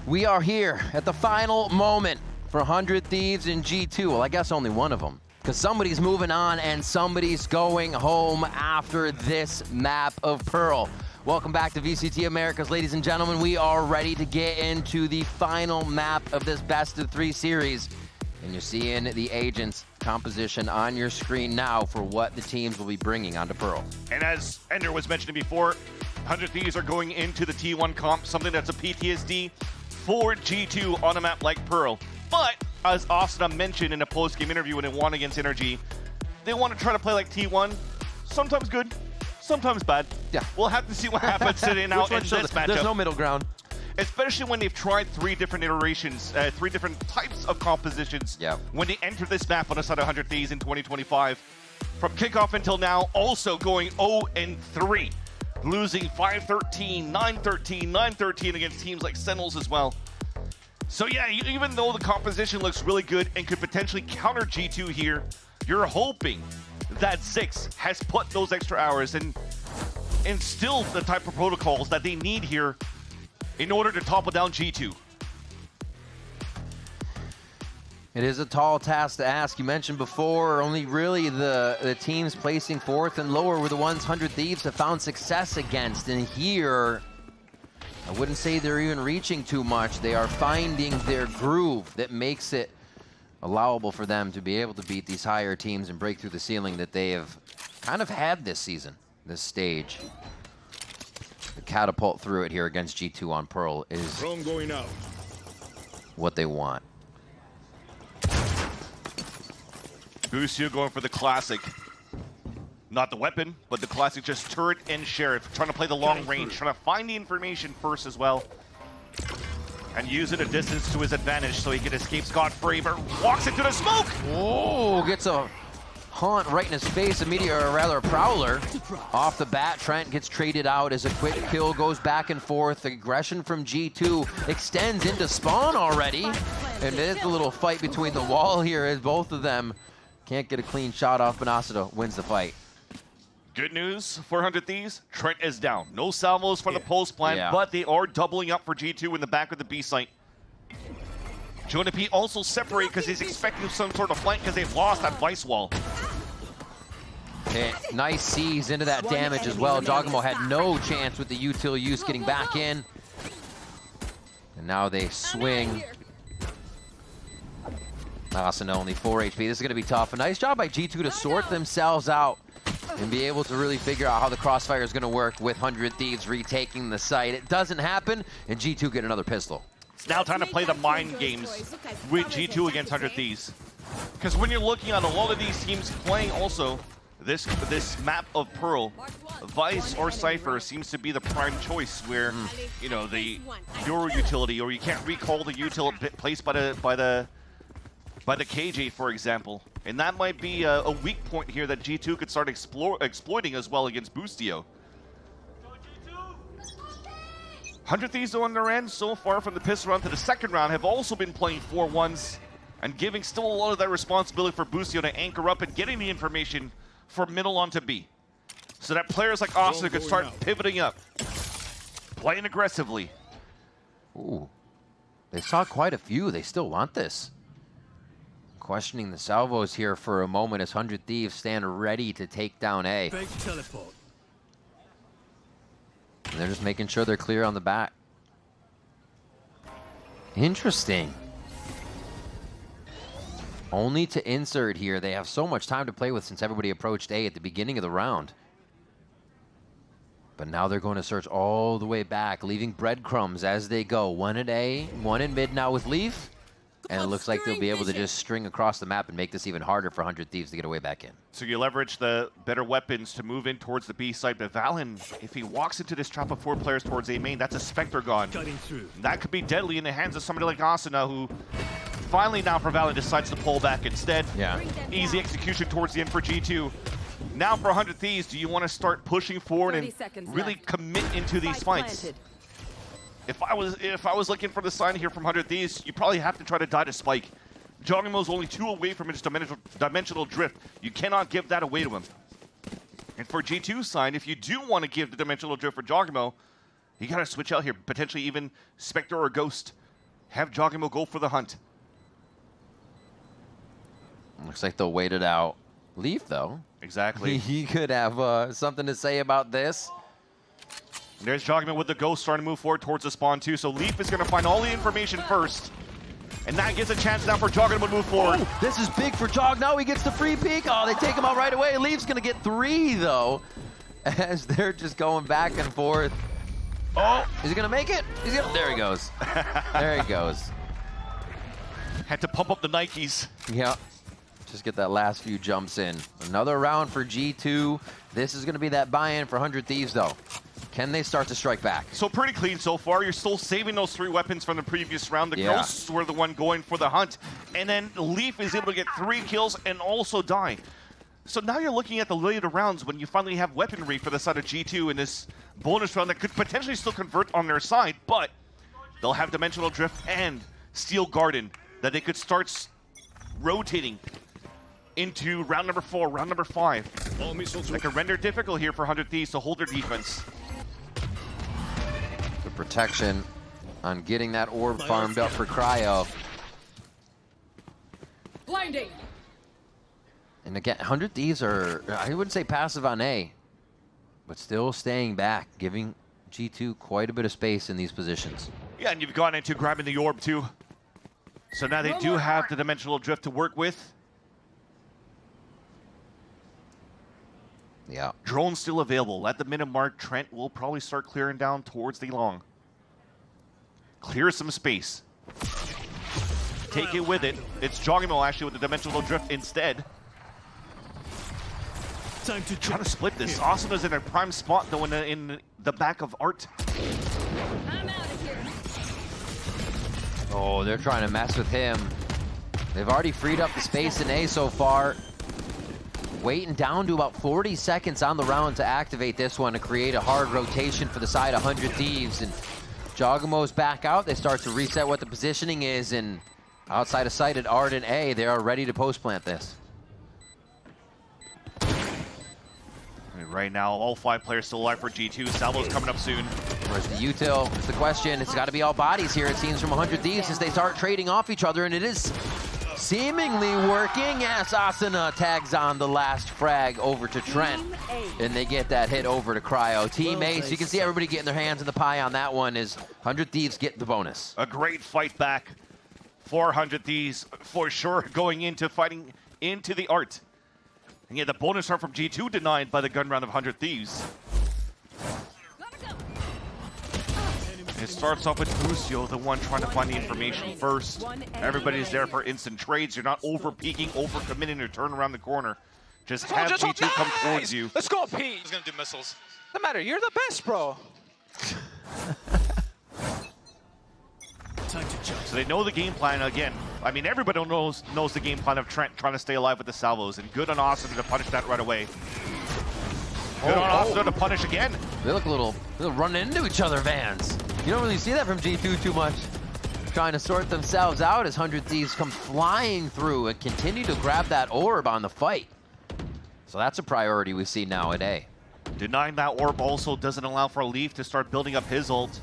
We are here at the final moment for 100 Thieves in G2. Well, I guess only one of them, because somebody's moving on and somebody's going home after this map of Pearl. Welcome back to VCT Americas, ladies and gentlemen. We are ready to get into the final map of this best-of-3 series. And you're seeing the agents composition on your screen now for what the teams will be bringing onto Pearl. And as Ender was mentioning before, 100 Thieves are going into the T1 comp, something that's a PTSD for G2 on a map like Pearl. But as Asuna mentioned in a post-game interview when it won against Energy, they want to try to play like T1. Sometimes good, sometimes bad. Yeah. We'll have to see what happens today now in this matchup. There's no middle ground. Especially when they've tried 3 different iterations, 3 different types of compositions. Yeah. When they enter this map on the side of 100 Thieves in 2025. From kickoff until now, also going 0-3. Losing 5-13, 9-13, 9-13 against teams like Sentinels as well. So yeah, even though the composition looks really good and could potentially counter G2 here, you're hoping that Zix has put those extra hours and instilled the type of protocols that they need here in order to topple down G2. It is a tall task to ask. You mentioned before, only really the teams placing 4th and lower were the ones 100 Thieves have found success against. And here, I wouldn't say they're even reaching too much. They are finding their groove that makes it allowable for them to be able to beat these higher teams and break through the ceiling that they have kind of had this season, this stage. The catapult through it here against G2 on Pearl is going out. What they want. Busio going for the classic. Not the weapon, but the classic just turret and sheriff. Trying to play the long range, trying to find the information first as well. And use it a distance to his advantage so he can escape scot-free, but walks into the smoke! Oh, gets a haunt right in his face, or rather a prowler. Off the bat, Trent gets traded out as a quick kill goes back and forth. Aggression from G2 extends into spawn already. And there's a little fight between the wall here as both of them can't get a clean shot off, but Asuna wins the fight. Good news for 100 Thieves, Trent is down. No salvos for the post plan, but they are doubling up for G2 in the back of the B site. Jonah P also separate because he's expecting some sort of flank because they've lost that vice wall. Okay, nice seize into that damage as well. Jogamo had no chance with the util use getting back in. And now they swing. Asuna only 4 HP. This is going to be tough. A nice job by G2 to sort themselves out and be able to really figure out how the crossfire is going to work with 100 Thieves retaking the site. It doesn't happen, and G2 get another pistol. It's now time to play the mind games with G2 against 100 Thieves. Because when you're looking at a lot of these teams playing also this map of Pearl, Vice or Cypher seems to be the prime choice where, you know, the Euro utility, or you can't recall the util placed by the KJ, for example. And that might be a weak point here that G2 could start exploiting as well against Boostio. 100 Thieves on their end so far from the pistol round to the second round have also been playing 4-1s and giving still a lot of that responsibility for Boostio to anchor up and getting the information from middle onto B. So that players like Asuna could start pivoting up, playing aggressively. Ooh, they saw quite a few. They still want this. Questioning the salvos here for a moment as 100 Thieves stand ready to take down A. And they're just making sure they're clear on the back. Interesting. Only to insert here. They have so much time to play with since everybody approached A at the beginning of the round. But now they're going to search all the way back, leaving breadcrumbs as they go. One at A, one in mid now with Leaf. And it looks like they'll be able to just string across the map and make this even harder for 100 Thieves to get away back in. So you leverage the better weapons to move in towards the B side, but Valen, if he walks into this trap of 4 players towards A main, that's a Spectre gone. That could be deadly in the hands of somebody like Asuna, who finally now for Valen decides to pull back instead. Yeah. Easy execution towards the end for G2. Now for 100 Thieves, do you want to start pushing forward and really commit into these fights? If I was looking for the sign here from 100 Thieves, you probably have to try to die to Spike. Jogimo's only 2 away from his dimensional drift. You cannot give that away to him. And for G2's side, if you do want to give the dimensional drift for Jogimo, you got to switch out here. Potentially even Spectre or Ghost have Jogimo go for the hunt. Looks like they'll wait it out. Leaf, though. Exactly. He could have something to say about this. There's Jogimo with the ghost starting to move forward towards the spawn too. So Leaf is going to find all the information first. And that gives a chance now for Jogimo to move forward. Oh, this is big for Jog. Now he gets the free peek. Oh, they take him out right away. Leaf's going to get 3, though, as they're just going back and forth. Oh, is he going to make it? There he goes. There he goes. Had to pump up the Nikes. Yeah. Just get that last few jumps in. Another round for G2. This is going to be that buy-in for 100 Thieves, though. Can they start to strike back? So pretty clean so far. You're still saving those 3 weapons from the previous round. The Ghosts were the one going for the hunt. And then Leaf is able to get 3 kills and also die. So now you're looking at the later rounds when you finally have weaponry for the side of G2 in this bonus round that could potentially still convert on their side, but they'll have Dimensional Drift and Steel Garden that they could start rotating into round number 4, round number 5. That could render difficult here for 100 Thieves to hold their defense. The protection on getting that orb farmed up for Cryo. Blinding. And again, 100 Thieves are, I wouldn't say passive on A, but still staying back, giving G2 quite a bit of space in these positions. Yeah, and you've gone into grabbing the orb too. So now they do have the Dimensional Drift to work with. Yeah. Drone still available. At the minute mark, Trent will probably start clearing down towards the long. Clear some space. Take it with it. It's Jogimo actually with the Dimensional Drift instead. Time to Trying to split this. Asuna's in a prime spot though in the back of Art. I'm out of here. Oh, they're trying to mess with him. They've already freed up the space in A so far. Waiting down to about 40 seconds on the round to activate this one to create a hard rotation for the side 100 Thieves. And Jogimo's back out. They start to reset what the positioning is, and outside of sight at Art and A, they are ready to post-plant this. And right now, all 5 players still alive for G2. Salvo's coming up soon. Where's the util? It's the question. It's got to be all bodies here, it seems, from 100 Thieves as they start trading off each other, and it is seemingly working. Yes, Asuna tags on the last frag over to Trent, and they get that hit over to Cryo. Team Ace, you can see everybody getting their hands in the pie on that one as 100 Thieves get the bonus. A great fight back for 100 Thieves, for sure, going into fighting into the Art. And yet the bonus round from G2 denied by the gun round of 100 Thieves. It starts off with Lucio, the one trying to find the information first. Everybody's there for instant trades. You're not over-peeking, over-committing to turn around the corner. Just have G2 come towards you. Let's go, Pete. He's gonna do missiles. No matter, you're the best, bro. So they know the game plan again. I mean, everybody knows the game plan of Trent trying to stay alive with the salvos, and good on Asuna to punish that right away. Good on Asuna to punish again. They look a little running into each other, Vans. You don't really see that from G2 too much. Trying to sort themselves out as 100 Thieves come flying through and continue to grab that orb on the fight. So that's a priority we see now at A. Denying that orb also doesn't allow for Leaf to start building up his ult.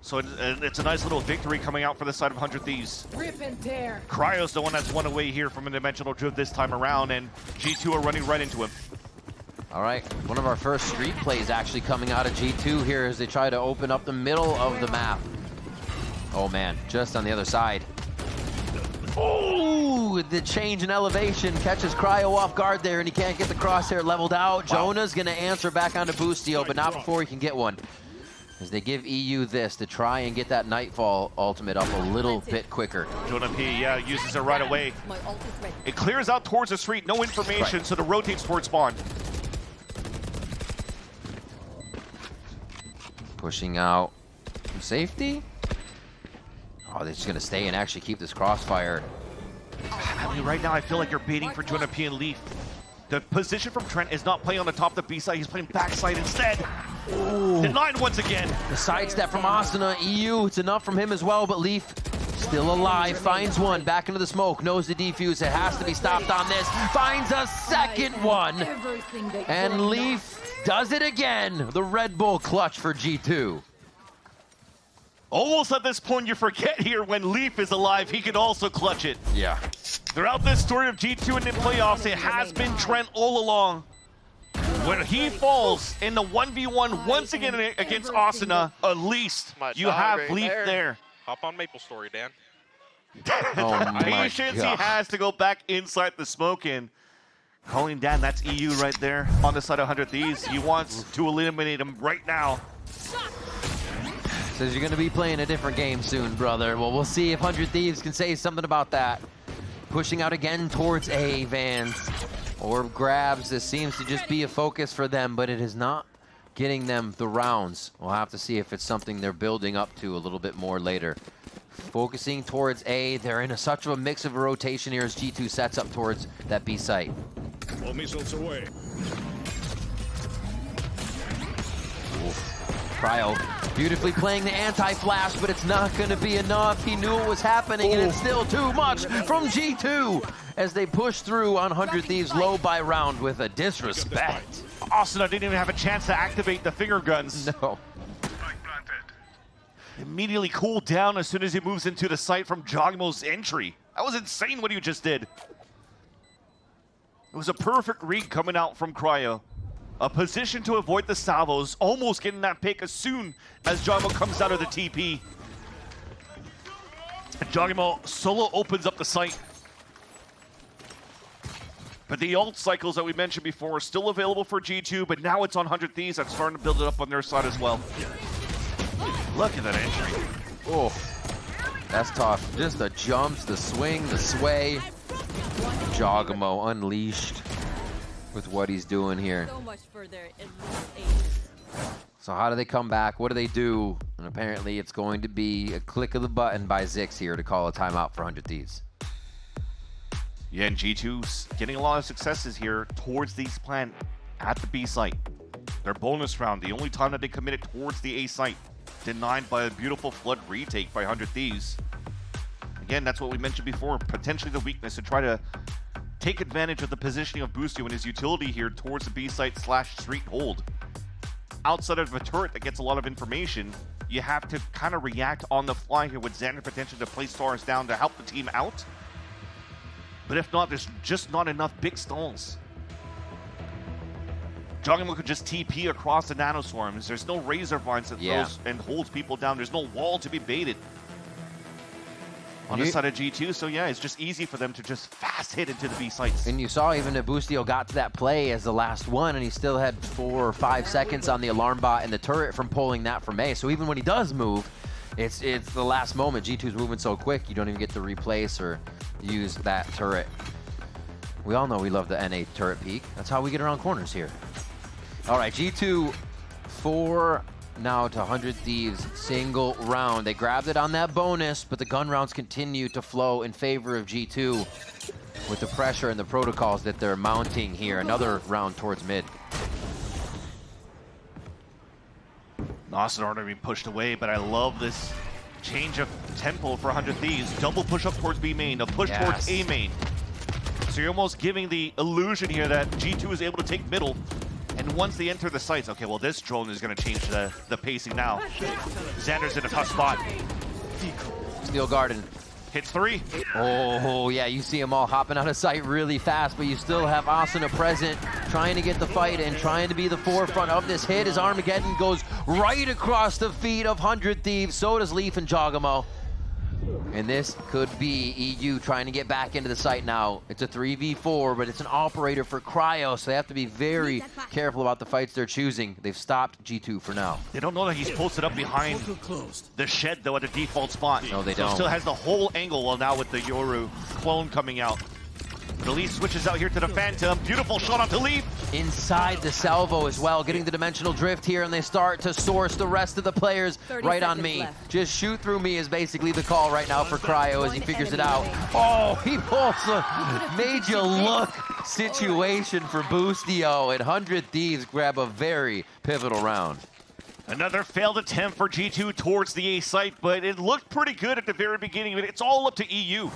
So it's a nice little victory coming out for the side of 100 Thieves. Rip and tear. Cryo's the one that's one away here from a Dimensional Drift this time around, and G2 are running right into him. All right, one of our first street plays actually coming out of G2 here as they try to open up the middle of the map. Oh man, just on the other side. Oh, the change in elevation catches Cryo off guard there, and he can't get the crosshair leveled out. Wow. Jonah's gonna answer back onto Boostio, but not before he can get one. As they give EU this to try and get that Nightfall ultimate up a little bit quicker. Jonah P, yeah, uses it right away. It clears out towards the street, no information, so it rotates towards spawn. Pushing out from safety. Oh, they're just gonna stay and actually keep this crossfire. I mean, right now I feel like you're baiting for Jonah P and Leaf. The position from Trent is not playing on the top of the B side, he's playing backside instead. Ooh. Denied once again. The sidestep from Asuna, EU, it's enough from him as well, but Leaf still alive, finds one, back into the smoke, knows the defuse, it has to be stopped on this, finds a second one, and Leaf does it again. The Red Bull clutch for G2. Almost at this point, you forget here when Leaf is alive, he can also clutch it. Yeah. Throughout this story of G2 in the playoffs, it has been Trent all along. When he falls in the 1v1 once again against Asuna, at least you have Leaf there. Hop on Maple Story, Dan. Oh The my patience he God. has to go back inside the smoke in. Calling Dan, that's EU right there on the side of 100 Thieves. He wants to eliminate him right now. Says you're going to be playing a different game soon, brother. Well, we'll see if 100 Thieves can say something about that. Pushing out again towards A, Vans. Orb grabs. This seems to just be a focus for them, but it is not getting them the rounds. We'll have to see if it's something they're building up to a little bit more later. Focusing towards A. They're in such a mix of a rotation here as G2 sets up towards that B site. All missiles away. Cryo beautifully playing the anti-flash, but it's not going to be enough. He knew it was happening, and it's still too much from G2 as they push through on 100 Thieves low by round with a disrespect. Asuna didn't even have a chance to activate the finger guns. No. Immediately cooled down as soon as he moves into the site from Jogmo's entry. That was insane what you just did. It was a perfect read coming out from Cryo. A position to avoid the salvos, almost getting that pick as soon as Jogmo comes out of the TP. Jogmo solo opens up the site. But the ult cycles that we mentioned before are still available for G2, but now it's on 100 Thieves that's starting to build it up on their side as well. Look at that entry. Oh, that's tough. Just the jumps, the swing, the sway. Jogmo unleashed with what he's doing here. So much for their elite. So how do they come back? What do they do? And apparently it's going to be a click of the button by Zix here to call a timeout for 100 Thieves. Yeah, and G2's getting a lot of successes here towards the East plant at the B site. Their bonus round, the only time that they committed towards the A site, denied by a beautiful flood retake by 100 Thieves. Again, that's what we mentioned before, potentially the weakness to try to take advantage of the positioning of Boostio and his utility here towards the B site / street hold. Outside of a turret that gets a lot of information, you have to kind of react on the fly here with Xander potential to place stars down to help the team out. But if not, there's just not enough big stalls. Jogmo could just TP across the nanoswarms. There's no razor vines that throws and holds people down. There's no wall to be baited on the side of G2. So yeah, it's just easy for them to just fast hit into the B sites. And you saw even if Boostio got to that play as the last one, and he still had 4 or 5 seconds on the alarm bot and the turret from pulling that from A. So even when he does move, it's the last moment. G2's moving so quick, you don't even get to replace or use that turret. We all know we love the NA turret peak. That's how we get around corners here. All right, G2 4 now to 100 Thieves, single round. They grabbed it on that bonus, but the gun rounds continue to flow in favor of G2 with the pressure and the protocols that they're mounting here. Another round towards mid. Asuna already being pushed away, but I love this change of tempo for 100 Thieves. Double push up towards B main, a push towards A main. So you're almost giving the illusion here that G2 is able to take middle. And once they enter the sites, okay, well, this drone is going to change the pacing now. Xander's in a tough spot. Steel Garden. Hits 3. Oh, yeah, you see them all hopping out of sight really fast, but you still have Asuna present, trying to get the fight and trying to be the forefront of this hit as Armageddon goes right across the feet of 100 Thieves. So does Leaf and Jogmo. And this could be EU trying to get back into the site now. It's a 3v4, but it's an operator for Cryo, so they have to be very careful about the fights they're choosing. They've stopped G2 for now. They don't know that he's posted up behind the shed, though, at the default spot. No, they so don't. Still has the whole angle, well, now with the Yoru clone coming out. The Leaf switches out here to the Phantom. Beautiful shot onto Leaf. Inside the salvo as well, getting the dimensional drift here, and they start to source the rest of the players right on me. Left. Just shoot through me is basically the call right now for Cryo as he figures it out. Oh, he pulls a made you look situation for Boostio, and 100 Thieves grab a very pivotal round. Another failed attempt for G2 towards the A site, but it looked pretty good at the very beginning. But it's all up to EU.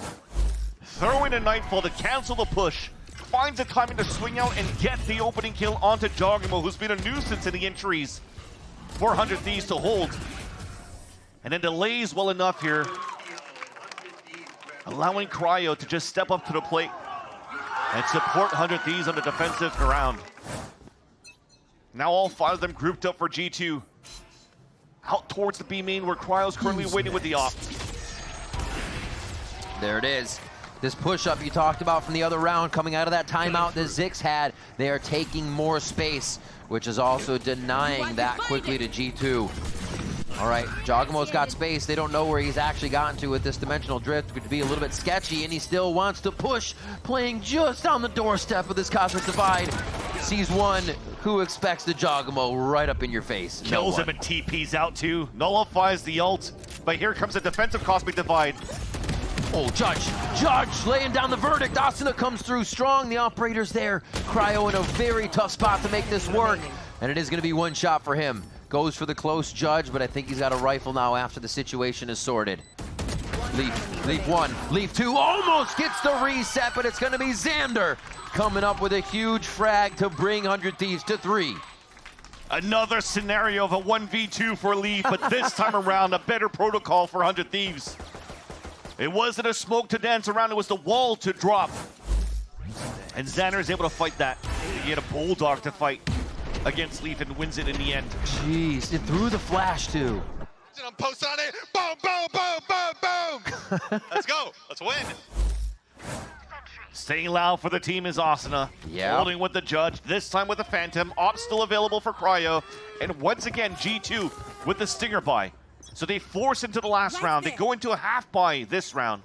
Throwing a Nightfall to cancel the push. Finds a timing to swing out and get the opening kill onto Jogmo, who's been a nuisance in the entries for 100 Thieves to hold. And then delays well enough here, allowing Cryo to just step up to the plate and support 100 Thieves on the defensive ground. Now all 5 of them grouped up for G2. Out towards the B main where Cryo's currently waiting with the op. There it is. This push-up you talked about from the other round coming out of that timeout that Zix had, they are taking more space, which is also denying that quickly to G2. All right, Jogamo's got space. They don't know where he's actually gotten to with this dimensional drift. It could be a little bit sketchy, and he still wants to push, playing just on the doorstep of this Cosmic Divide. Sees one who expects the Jogamo right up in your face. Kills him and TP's out too. Nullifies the ult, but here comes a defensive Cosmic Divide. Oh, Judge laying down the verdict. Asuna comes through strong. The operator's there. Cryo in a very tough spot to make this work. And it is going to be one shot for him. Goes for the close Judge, but I think he's got a rifle now after the situation is sorted. Leap 1, Leap 2, almost gets the reset, but it's going to be Xander coming up with a huge frag to bring 100 Thieves to 3. Another scenario of a 1v2 for Leaf, but this time around a better protocol for 100 Thieves. It wasn't a smoke to dance around, it was the wall to drop. And Xander is able to fight that. He had a Bulldog to fight against Leaf and wins it in the end. Jeez, it threw the flash too. I'm posted on it. Boom, boom, boom, boom, boom. Let's go. Let's win. Staying loud for the team is Asuna. Yeah. Holding with the Judge, this time with the Phantom. Op still available for Cryo. And once again, G2 with the Stinger buy. So they force into the last round. They go into a half buy this round.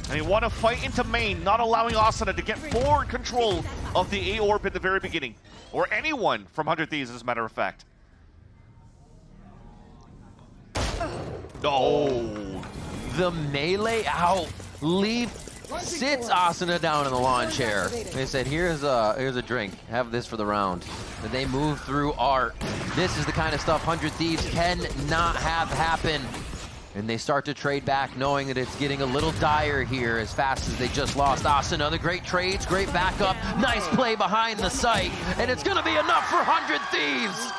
And they want to fight into main, not allowing Asuna to get forward control of the A orb at the very beginning. Or anyone from 100 Thieves, as a matter of fact. Oh. The melee out. Leaf sits Asuna down in the lawn chair. They said, here's a drink. Have this for the round. And they move through art. This is the kind of stuff 100 Thieves cannot have happen. And they start to trade back, knowing that it's getting a little dire here as fast as they just lost Asuna. The great trades, great backup, nice play behind the site, and it's gonna be enough for 100 Thieves!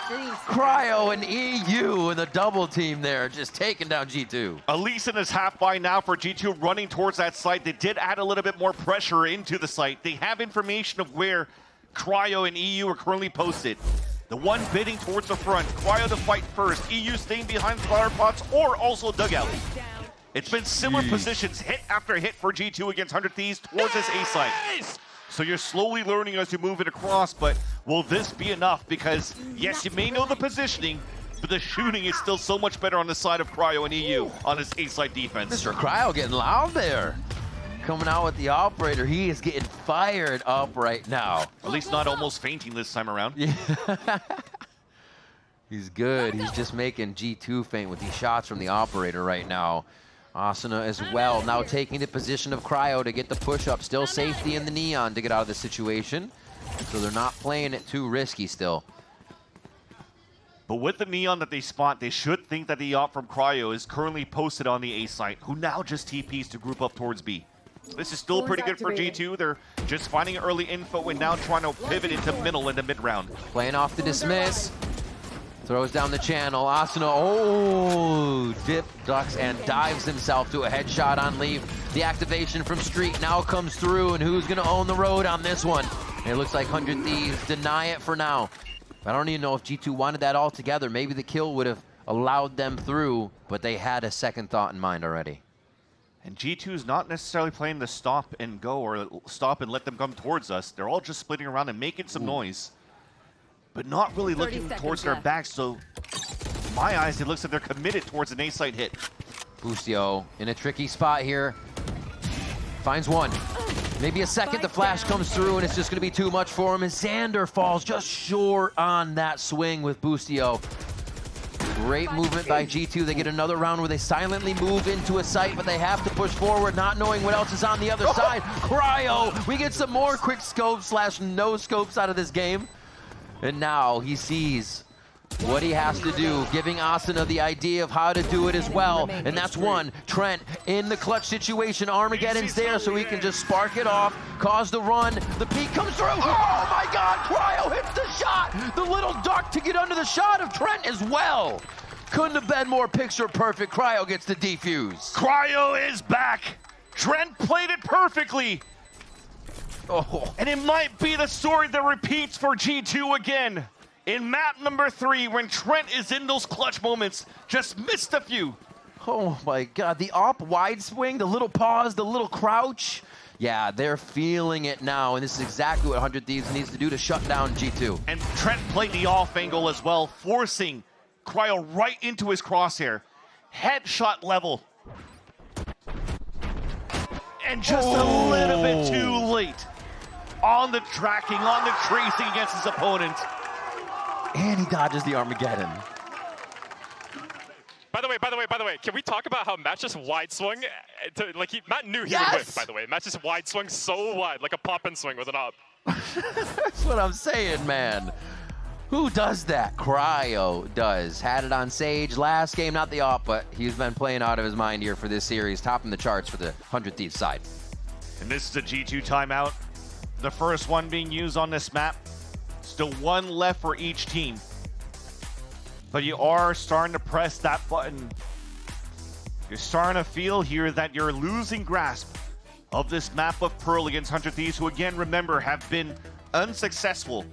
Cryo and EU and the double team there, just taking down G2. Elise in his half by now for G2 running towards that site. They did add a little bit more pressure into the site. They have information of where Cryo and EU are currently posted. The one bidding towards the front, Cryo to fight first, EU staying behind flower pots or also dugout. It's been similar positions, hit after hit for G2 against 100 Thieves towards this A site. So you're slowly learning as you move it across, but will this be enough? Because yes, you may know the positioning, but the shooting is still so much better on the side of Cryo and EU on his A site defense. Mr. Cryo getting loud there. Coming out with the operator, he is getting fired up right now. At least not almost fainting this time around. Yeah. He's good. He's just making G2 faint with these shots from the operator right now. Asuna as well, now taking the position of Cryo to get the push-up. Still safety in the Neon to get out of the situation. So they're not playing it too risky still. But with the Neon that they spot, they should think that the op from Cryo is currently posted on the A site, who now just TPs to group up towards B. This is still pretty good for G2. They're just finding early info and now trying to pivot into middle into mid-round. Playing off the dismiss. Throws down the channel. Asuna, oh, dip, ducks, and dives himself to a headshot on Leaf. The activation from Street now comes through, and who's going to own the road on this one? It looks like 100 Thieves deny it for now. I don't even know if G2 wanted that all together. Maybe the kill would have allowed them through, but they had a second thought in mind already. And G2 is not necessarily playing the stop and go or stop and let them come towards us. They're all just splitting around and making some noise, but not really looking towards their backs. So, in my eyes, it looks like they're committed towards an A-site hit. Boostio in a tricky spot here. Finds one. Maybe a second, the flash comes through, and it's just going to be too much for him. And Xander falls just short on that swing with Boostio. Great movement by G2. They get another round where they silently move into a site, but they have to push forward, not knowing what else is on the other side. Cryo, we get some more quick scopes / no scopes out of this game. And now he sees what he has to do, giving Asuna the idea of how to do it as well. And that's one. Trent in the clutch situation. Armageddon's there, so he can just spark it off, cause the run. The peek comes through. Oh my God, Cryo hits the shot. The little duck to get under the shot of Trent as well. Couldn't have been more picture perfect. Cryo gets the defuse. Cryo is back. Trent played it perfectly. Oh, And it might be the story that repeats for G2 again. In map number 3, when Trent is in those clutch moments, just missed a few. oh my God. The op wide swing, the little pause, the little crouch. Yeah, they're feeling it now, and this is exactly what 100 Thieves needs to do to shut down G2. And Trent played the off angle as well, forcing Cryo right into his crosshair. Headshot level. And just a little bit too late on the tracking, on the tracing against his opponent. And he dodges the Armageddon. By the way, can we talk about how Matt just wide swung? Matt knew he would win, by the way. Matt just wide swung so wide, like a pop and swing with an up. That's what I'm saying, man. Who does that? Cryo does. Had it on Sage last game, not the op, but he's been playing out of his mind here for this series, topping the charts for the 100 Thieves side. And this is a G2 timeout. The first one being used on this map. Still one left for each team. But you are starting to press that button. You're starting to feel here that you're losing grasp of this map of Pearl against 100 Thieves, who again, remember, have been unsuccessful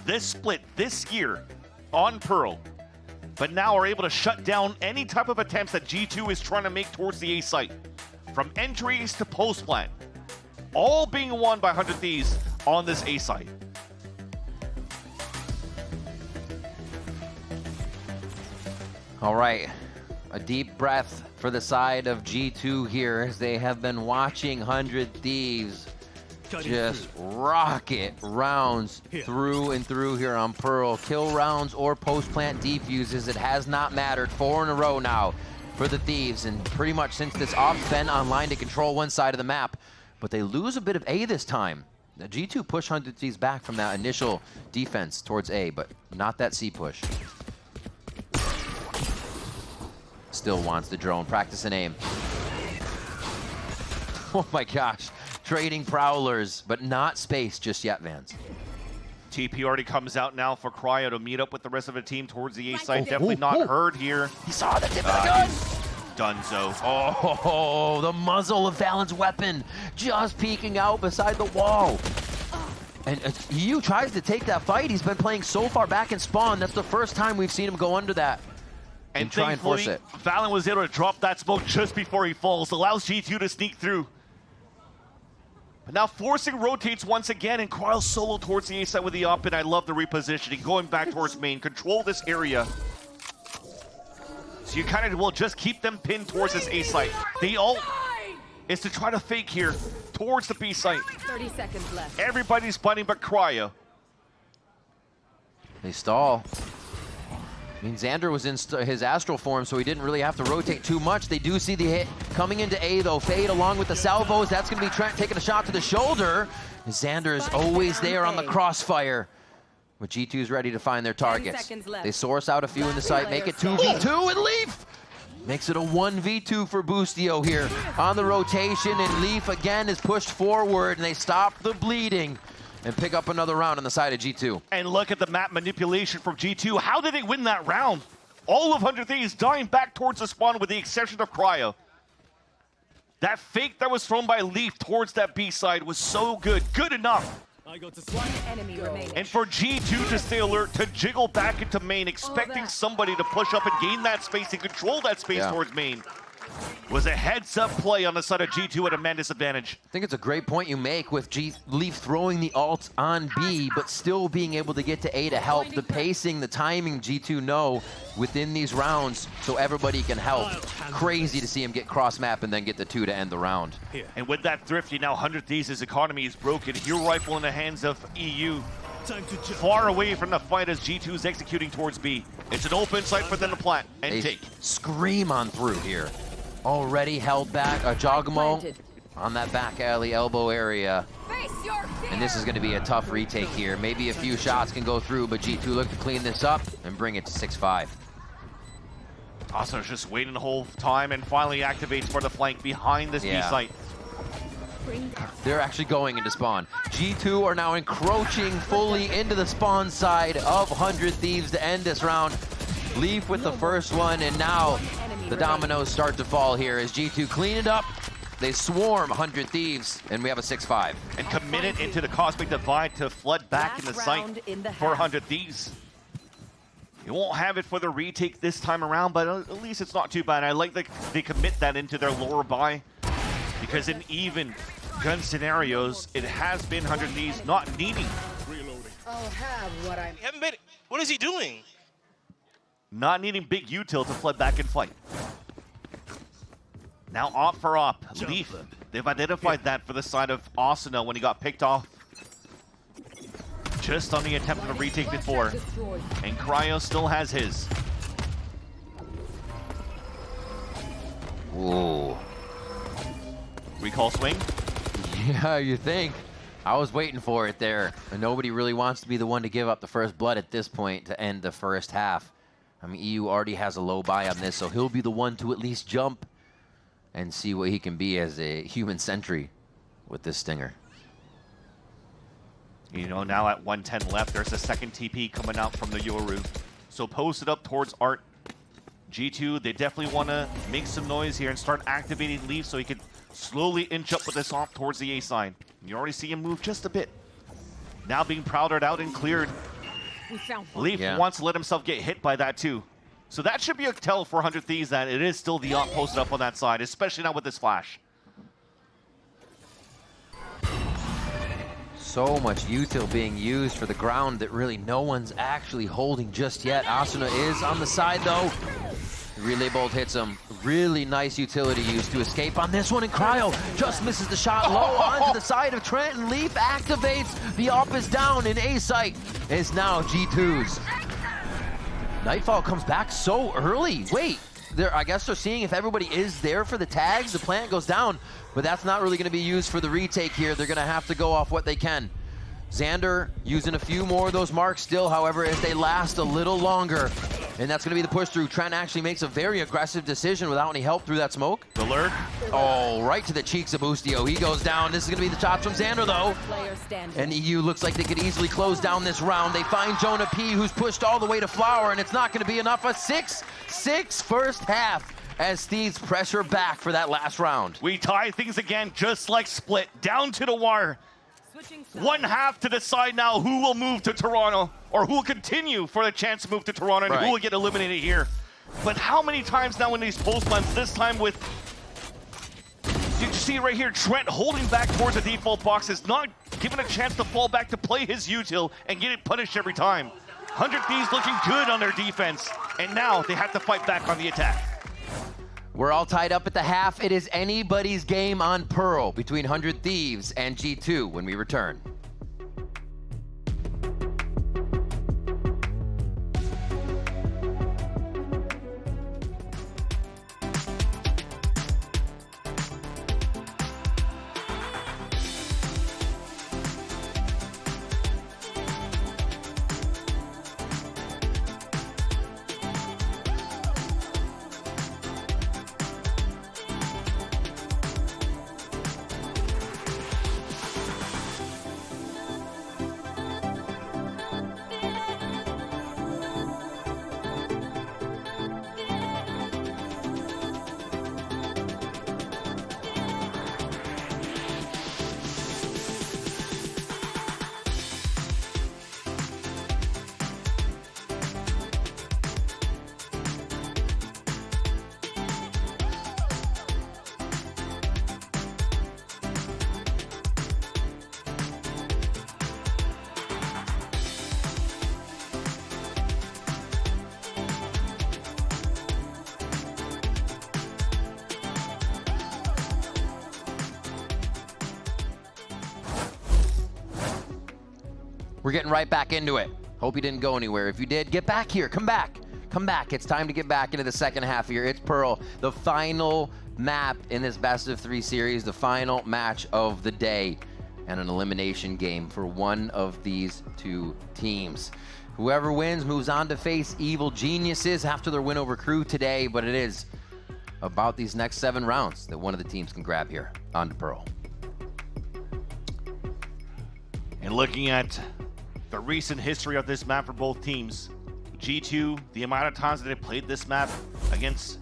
this split this year on Pearl, but now are able to shut down any type of attempts that G2 is trying to make towards the A site. From entries to post plant, all being won by 100 Thieves on this A site. All right, a deep breath for the side of G2 here, as they have been watching 100 Thieves just rocket rounds through and through here on Pearl. Kill rounds or post-plant defuses, it has not mattered. 4 in a row now for the Thieves, and pretty much since this op's been online to control one side of the map, but they lose a bit of A this time. The G2 push 100 Thieves back from that initial defense towards A, but not that C push. Still wants the drone, practice and aim. Oh my gosh. Trading prowlers, but not space just yet, Vance. TP already comes out now for Cryo to meet up with the rest of the team towards the A site. Definitely not heard here. He saw the tip of the gun. Dunzo. Oh, the muzzle of Valen's weapon just peeking out beside the wall. And EU tries to take that fight. He's been playing so far back in spawn. That's the first time we've seen him go under that and try and force it. Valen was able to drop that smoke just before he falls. Allows G2 to sneak through. But now forcing rotates once again, and Cryo solo towards the A side with the up, and I love the repositioning. Going back towards main, control this area. So you kind of will just keep them pinned towards this A site. The ult is to try to fake here towards the B site. 30 seconds left. Everybody's fighting but Cryo. They stall. I mean, Xander was in his astral form, so he didn't really have to rotate too much. They do see the hit coming into A, though. Fade along with the salvos. That's going to be Trent taking a shot to the shoulder. Xander is always there on the crossfire. But G2's ready to find their targets. They source out a few in the site, make it 2v2, and Leaf makes it a 1v2 for Boostio here on the rotation, and Leaf again is pushed forward, and they stop the bleeding and pick up another round on the side of G2. And look at the map manipulation from G2. How did they win that round? All of 100 Thieves dying back towards the spawn with the exception of Cryo. That fake that was thrown by Leaf towards that B side was so good. Good enough. One enemy remaining. And for G2 to stay alert, to jiggle back into main, expecting somebody to push up and gain that space and control that space towards main, was a heads-up play on the side of G2 at a man disadvantage. I think it's a great point you make with Leaf throwing the ult on B, but still being able to get to A to help. The pacing, the timing G2 know within these rounds so everybody can help. Crazy to see him get cross-map and then get the 2 to end the round. And with that thrifty, now 100 Thieves' economy is broken. Hero rifle in the hands of EU. Far away from the fight as G2 is executing towards B. It's an open site for them to plant and They take. scream on through here. Already held back, Jogamo on that back alley elbow area. Face your fear. And this is going to be a tough retake here. Maybe a few shots can go through, but G2 look to clean this up and bring it to 6-5. Asa's just waiting the whole time and finally activates for the flank behind this B site. They're actually going into spawn. G2 are now encroaching fully into the spawn side of 100 Thieves to end this round. Leaf with the first one, and now the dominoes start to fall here as G2 clean it up. They swarm 100 Thieves, and we have a 6-5. And committed into the Cosmic Divide to flood back in the site for 100 Thieves. You won't have it for the retake this time around, but at least it's not too bad. I like that they commit that into their lower buy, because in even gun scenarios, it has been 100 Thieves not needing. I'll have what I Haven't been. What is he doing? Not needing big util to flood back and fight. Now op for op. Leaf, they've identified that for the side of Asuna when he got picked off just on the attempt of a retake before. And Cryo still has his. Whoa. Recall swing. Yeah, you think. I was waiting for it there. And nobody really wants to be the one to give up the first blood at this point to end the first half. I mean, EU already has a low buy on this, so he'll be the one to at least jump and see what he can be as a human sentry with this Stinger. You know, now at 110 left, there's a second TP coming out from the Yoru. So post it up towards Art. G2, they definitely want to make some noise here and start activating Leaf so he can slowly inch up with this op towards the A side. You already see him move just a bit. Now being powdered out and cleared. Leaf wants to let himself get hit by that too. So that should be a tell for 100 Thieves that it is still the op posted up on that side, especially now with this flash. So much util being used for the ground that really no one's actually holding just yet. Asuna is on the side though. The relay bolt hits him. Really nice utility use to escape on this one, and Cryo just misses the shot low onto the side of Trent, and Leaf activates. The op is down, and A site is now G2's. Nightfall comes back so early. Wait, I guess they're seeing if everybody is there for the tags. The plant goes down, but that's not really going to be used for the retake here. They're going to have to go off what they can. Xander using a few more of those marks still, however, as they last a little longer. And that's going to be the push through. Trent actually makes a very aggressive decision without any help through that smoke. The lurk. Oh, right to the cheeks of Boostio. He goes down. This is going to be the shots from Xander, though. And EU looks like they could easily close down this round. They find Jonah P, who's pushed all the way to Flower, and it's not going to be enough. A 6-6 first half as Thieves pressure back for that last round. We tie things again, just like Split, down to the wire. One half to decide now who will move to Toronto, or who will continue for the chance to move to Toronto, and who will get eliminated here. But how many times now in these post months, this time with, did you see right here, Trent holding back towards the default box, is not given a chance to fall back to play his util and get it punished every time. 100 Thieves looking good on their defense, and now they have to fight back on the attack. We're all tied up at the half. It is anybody's game on Pearl between 100 Thieves and G2 when we return. We're getting right back into it. Hope you didn't go anywhere. If you did, get back here. Come back. Come back. It's time to get back into the second half here. It's Pearl, the final map in this best of 3 series, the final match of the day, and an elimination game for one of these two teams. Whoever wins moves on to face Evil Geniuses after their win over Crew today, but it is about these next 7 rounds that one of the teams can grab here on to Pearl. And looking at the recent history of this map for both teams, G2, the amount of times that they played this map against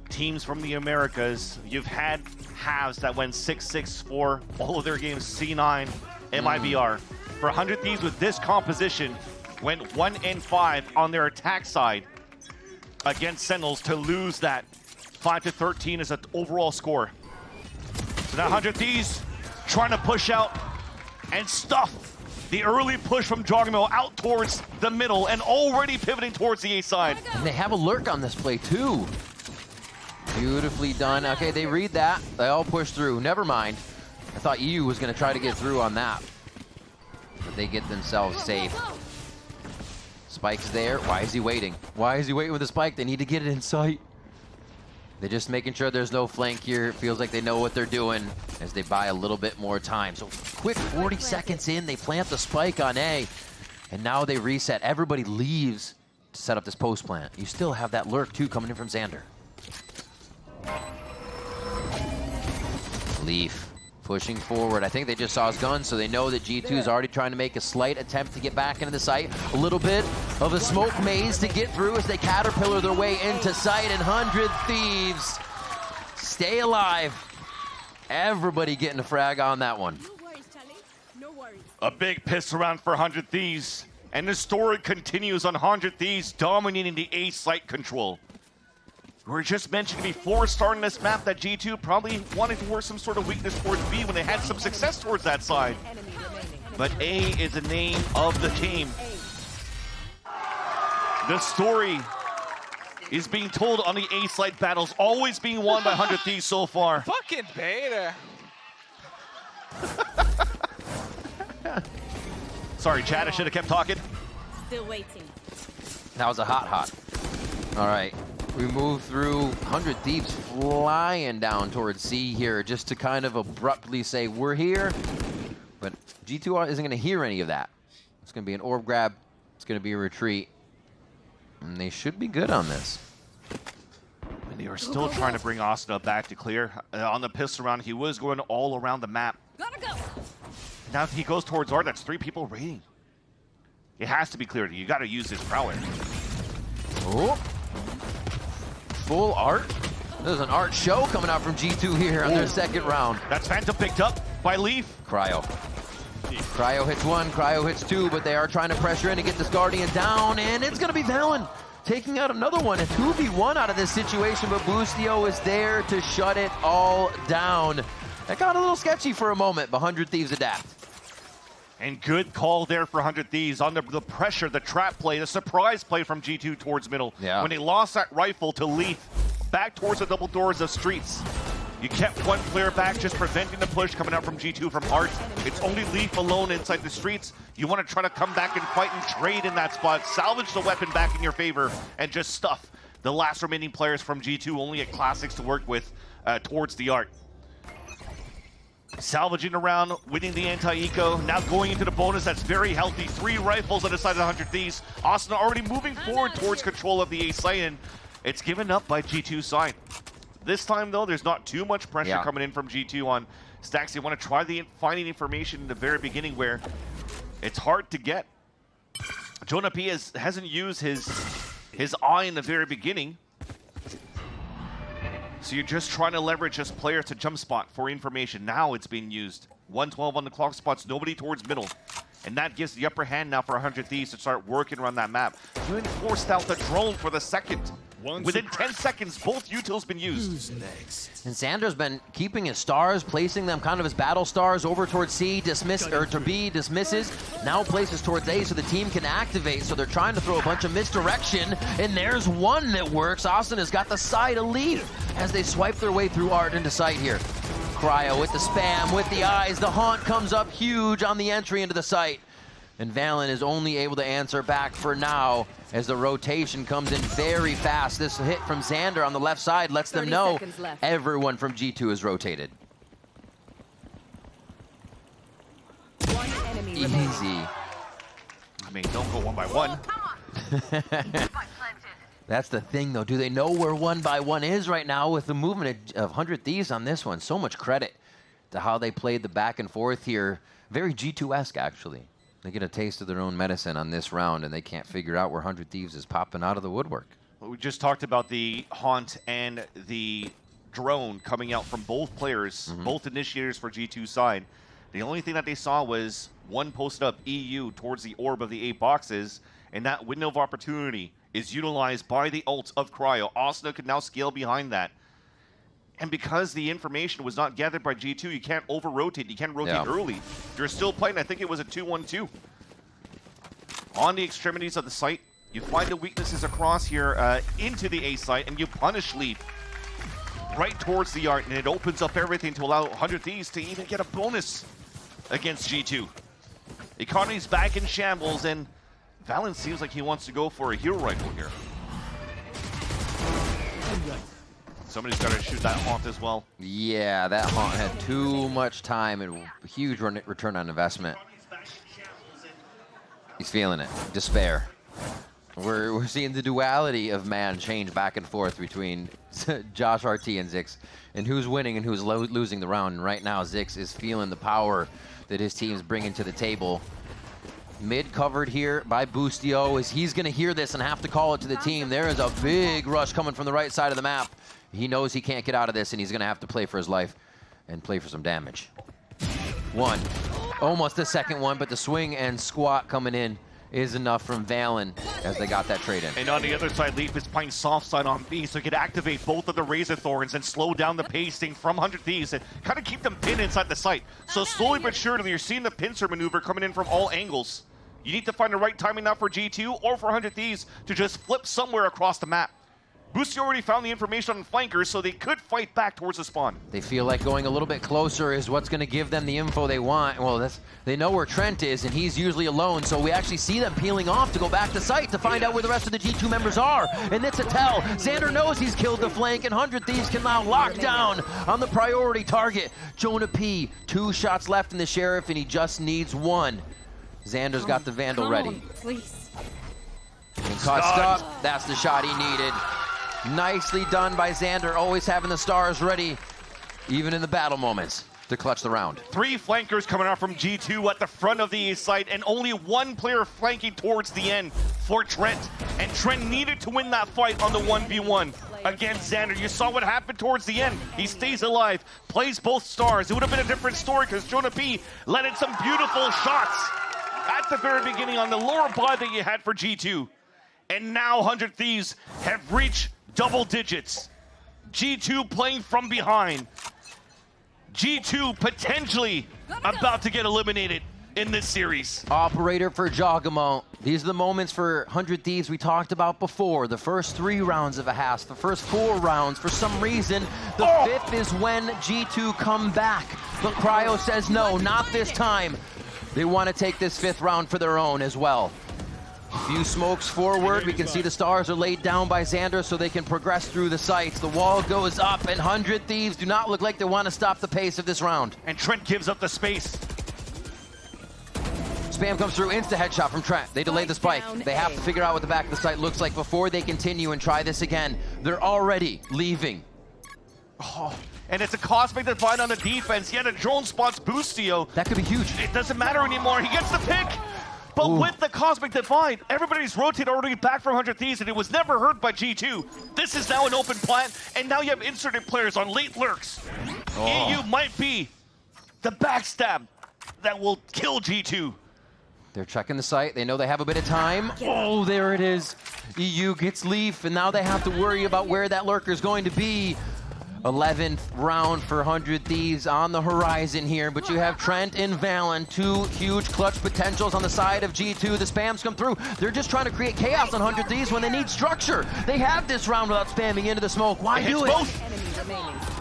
teams from the Americas, you've had halves that went 6-6 for all of their games, C9, MIBR. For 100 Thieves with this composition, went 1-5 on their attack side against Sentinels to lose that 5-13 as an overall score. So now 100 Thieves trying to push out and stuff the early push from Joggermill out towards the middle and already pivoting towards the A side. And they have a lurk on this play too. Beautifully done. Okay, they read that. They all push through. Never mind. I thought EU was going to try to get through on that. But they get themselves safe. Spike's there. Why is he waiting? Why is he waiting with the spike? They need to get it in sight. They're just making sure there's no flank here. It feels like they know what they're doing as they buy a little bit more time. So quick 40 seconds in, they plant the spike on A. And now they reset. Everybody leaves to set up this post plant. You still have that lurk too coming in from Xander. Leaf pushing forward. I think they just saw his gun, so they know that G2 is already trying to make a slight attempt to get back into the site. A little bit of a smoke maze to get through as they caterpillar their way into sight, and 100 Thieves stay alive. Everybody getting a frag on that one. No worries, Charlie. No worries. A big piss around for 100 Thieves, and the story continues on 100 Thieves dominating the A site control. We were just mentioning before starting this map that G2 probably wanted to work some sort of weakness towards B when they had some success towards that side. But A is the name of the game. The story is being told on the A side battles, always being won by 100 Thieves so far. Fucking beta. Sorry, Chad, I should have kept talking. Still waiting. That was a hot. All right. We move through 100 Thieves flying down towards C here just to kind of abruptly say, we're here. But G2 isn't going to hear any of that. It's going to be an orb grab. It's going to be a retreat. And they should be good on this. And they are still trying to bring Asta back to clear. On the pistol round, he was going all around the map. Gotta go. Now if he goes towards R, that's 3 people raiding. It has to be cleared. You got to use his prowler. Oh. Full art. There's an art show coming out from G2 here on their second round. That's Phantom picked up by Leaf. Cryo. Cryo hits 1, Cryo hits 2, but they are trying to pressure in to get this Guardian down, and it's going to be Valen taking out another one. A 2v1 out of this situation, but Boostio is there to shut it all down. That got a little sketchy for a moment, but 100 Thieves adapt. And good call there for 100 Thieves on the pressure, the trap play, the surprise play from G2 towards middle. Yeah. When they lost that rifle to Leaf, back towards the double doors of Streets. You kept one player back, just preventing the push coming out from G2 from Art. It's only Leaf alone inside the Streets. You want to try to come back and fight and trade in that spot, salvage the weapon back in your favor, and just stuff the last remaining players from G2, only at Classics to work with towards the Art. Salvaging around, winning the anti-eco, now going into the bonus that's very healthy. 3 rifles on the side of the 100 Thieves. Austin already moving forward towards control of the A site, and it's given up by G2's side. This time though, there's not too much pressure coming in from G2 on Stacks. They want to try finding information in the very beginning where it's hard to get. Jonah P hasn't used his eye in the very beginning. So you're just trying to leverage this player to jump spot for information. Now it's being used. 112 on the clock spots, nobody towards middle. And that gives the upper hand now for 100 Thieves to start working around that map. You enforced out the drone for the second. Within 10 seconds, both utils been used. And Xander's been keeping his stars, placing them kind of as battle stars over towards C, to B, dismisses, now places towards A so the team can activate. So they're trying to throw a bunch of misdirection, and there's one that works. Austin has got the side of Leaf as they swipe their way through Art into sight here. Cryo with the spam, with the eyes, the haunt comes up huge on the entry into the site. And Valen is only able to answer back for now as the rotation comes in very fast. This hit from Xander on the left side lets them know everyone from G2 is rotated. One enemy remaining. Easy. I mean, don't go one by one. That's the thing, though. Do they know where 1x1 is right now with the movement of 100 Thieves on this one? So much credit to how they played the back and forth here. Very G2-esque, actually. They get a taste of their own medicine on this round, and they can't figure out where 100 Thieves is popping out of the woodwork. Well, we just talked about the Haunt and the drone coming out from both players, both initiators for G2 side. The only thing that they saw was one posted up EU towards the orb of the 8 boxes, and that window of opportunity is utilized by the ult of Cryo. Asuna could now scale behind that. And because the information was not gathered by G2, you can't over-rotate. You can't rotate early. You're still playing, I think it was a 2-1-2. On the extremities of the site, you find the weaknesses across here into the A site, and you punish Leaf right towards the art, and it opens up everything to allow 100 Thieves to even get a bonus against G2. Economy's back in shambles, and Valen seems like he wants to go for a hero rifle here. Somebody's got to shoot that Haunt as well. Yeah, that Haunt had too much time and huge return on investment. He's feeling it. Despair. We're seeing the duality of man change back and forth between Josh RT and Zix, and who's winning and who's losing the round. And right now, Zix is feeling the power that his team's bringing to the table. Mid covered here by Boostio, as he's going to hear this and have to call it to the team. There is a big rush coming from the right side of the map. He knows he can't get out of this, and he's going to have to play for his life and play for some damage. One. Almost the second one, but the swing and squat coming in is enough from Valen as they got that trade in. And on the other side, Leaf is playing soft side on B, so he could activate both of the Razor Thorns and slow down the pacing from 100 Thieves and kind of keep them pinned inside the site. So slowly but surely, you're seeing the pincer maneuver coming in from all angles. You need to find the right timing now for G2 or for 100 Thieves to just flip somewhere across the map. Boosty already found the information on flankers, so they could fight back towards the spawn. They feel like going a little bit closer is what's going to give them the info they want. Well, they know where Trent is, and he's usually alone, so we actually see them peeling off to go back to site to find out where the rest of the G2 members are. And it's a tell. Xander knows he's killed the flank, and 100 Thieves can now lock down on the priority target. Jonah P, 2 shots left in the Sheriff, and he just needs 1. Xander's got the Vandal ready. Please. Concussed up, that's the shot he needed. Nicely done by Xander, always having the stars ready, even in the battle moments, to clutch the round. 3 flankers coming out from G2 at the front of the site, and only 1 player flanking towards the end for Trent. And Trent needed to win that fight on the 1v1 against Xander. You saw what happened towards the end. He stays alive, plays both stars. It would have been a different story because Jonah P let in some beautiful shots at the very beginning on the lower buy that you had for G2. And now 100 Thieves have reached double digits. G2 playing from behind. G2 potentially about to get eliminated in this series. Operator for Jogamo. These are the moments for 100 Thieves we talked about before. The first 3 rounds of a half, the first 4 rounds. For some reason, the 5th is when G2 come back. But Cryo says no, not this time. They want to take this 5th round for their own as well. Few smokes forward. We can see the stars are laid down by Xander so they can progress through the sites. The wall goes up, and 100 Thieves do not look like they want to stop the pace of this round. And Trent gives up the space. Spam comes through, insta headshot from Trent. They delayed the spike. They have to figure out what the back of the site looks like before they continue and try this again. They're already leaving. Oh, and it's a Cosmic Divide on the defense. Yet a drone spots Boostio. That could be huge. It doesn't matter anymore. He gets the pick. But with the Cosmic Divide, everybody's rotated already back from 100 Thieves, and it was never heard by G2. This is now an open plant, and now you have inserted players on late lurks. EU might be the backstab that will kill G2. They're checking the site. They know they have a bit of time. Oh, there it is. EU gets Leaf, and now they have to worry about where that lurker is going to be. 11th round for 100 Thieves on the horizon here, but you have Trent and Valen, 2 huge clutch potentials on the side of G2. The spams come through. They're just trying to create chaos on 100 Thieves when they need structure. They have this round without spamming into the smoke. Why do it?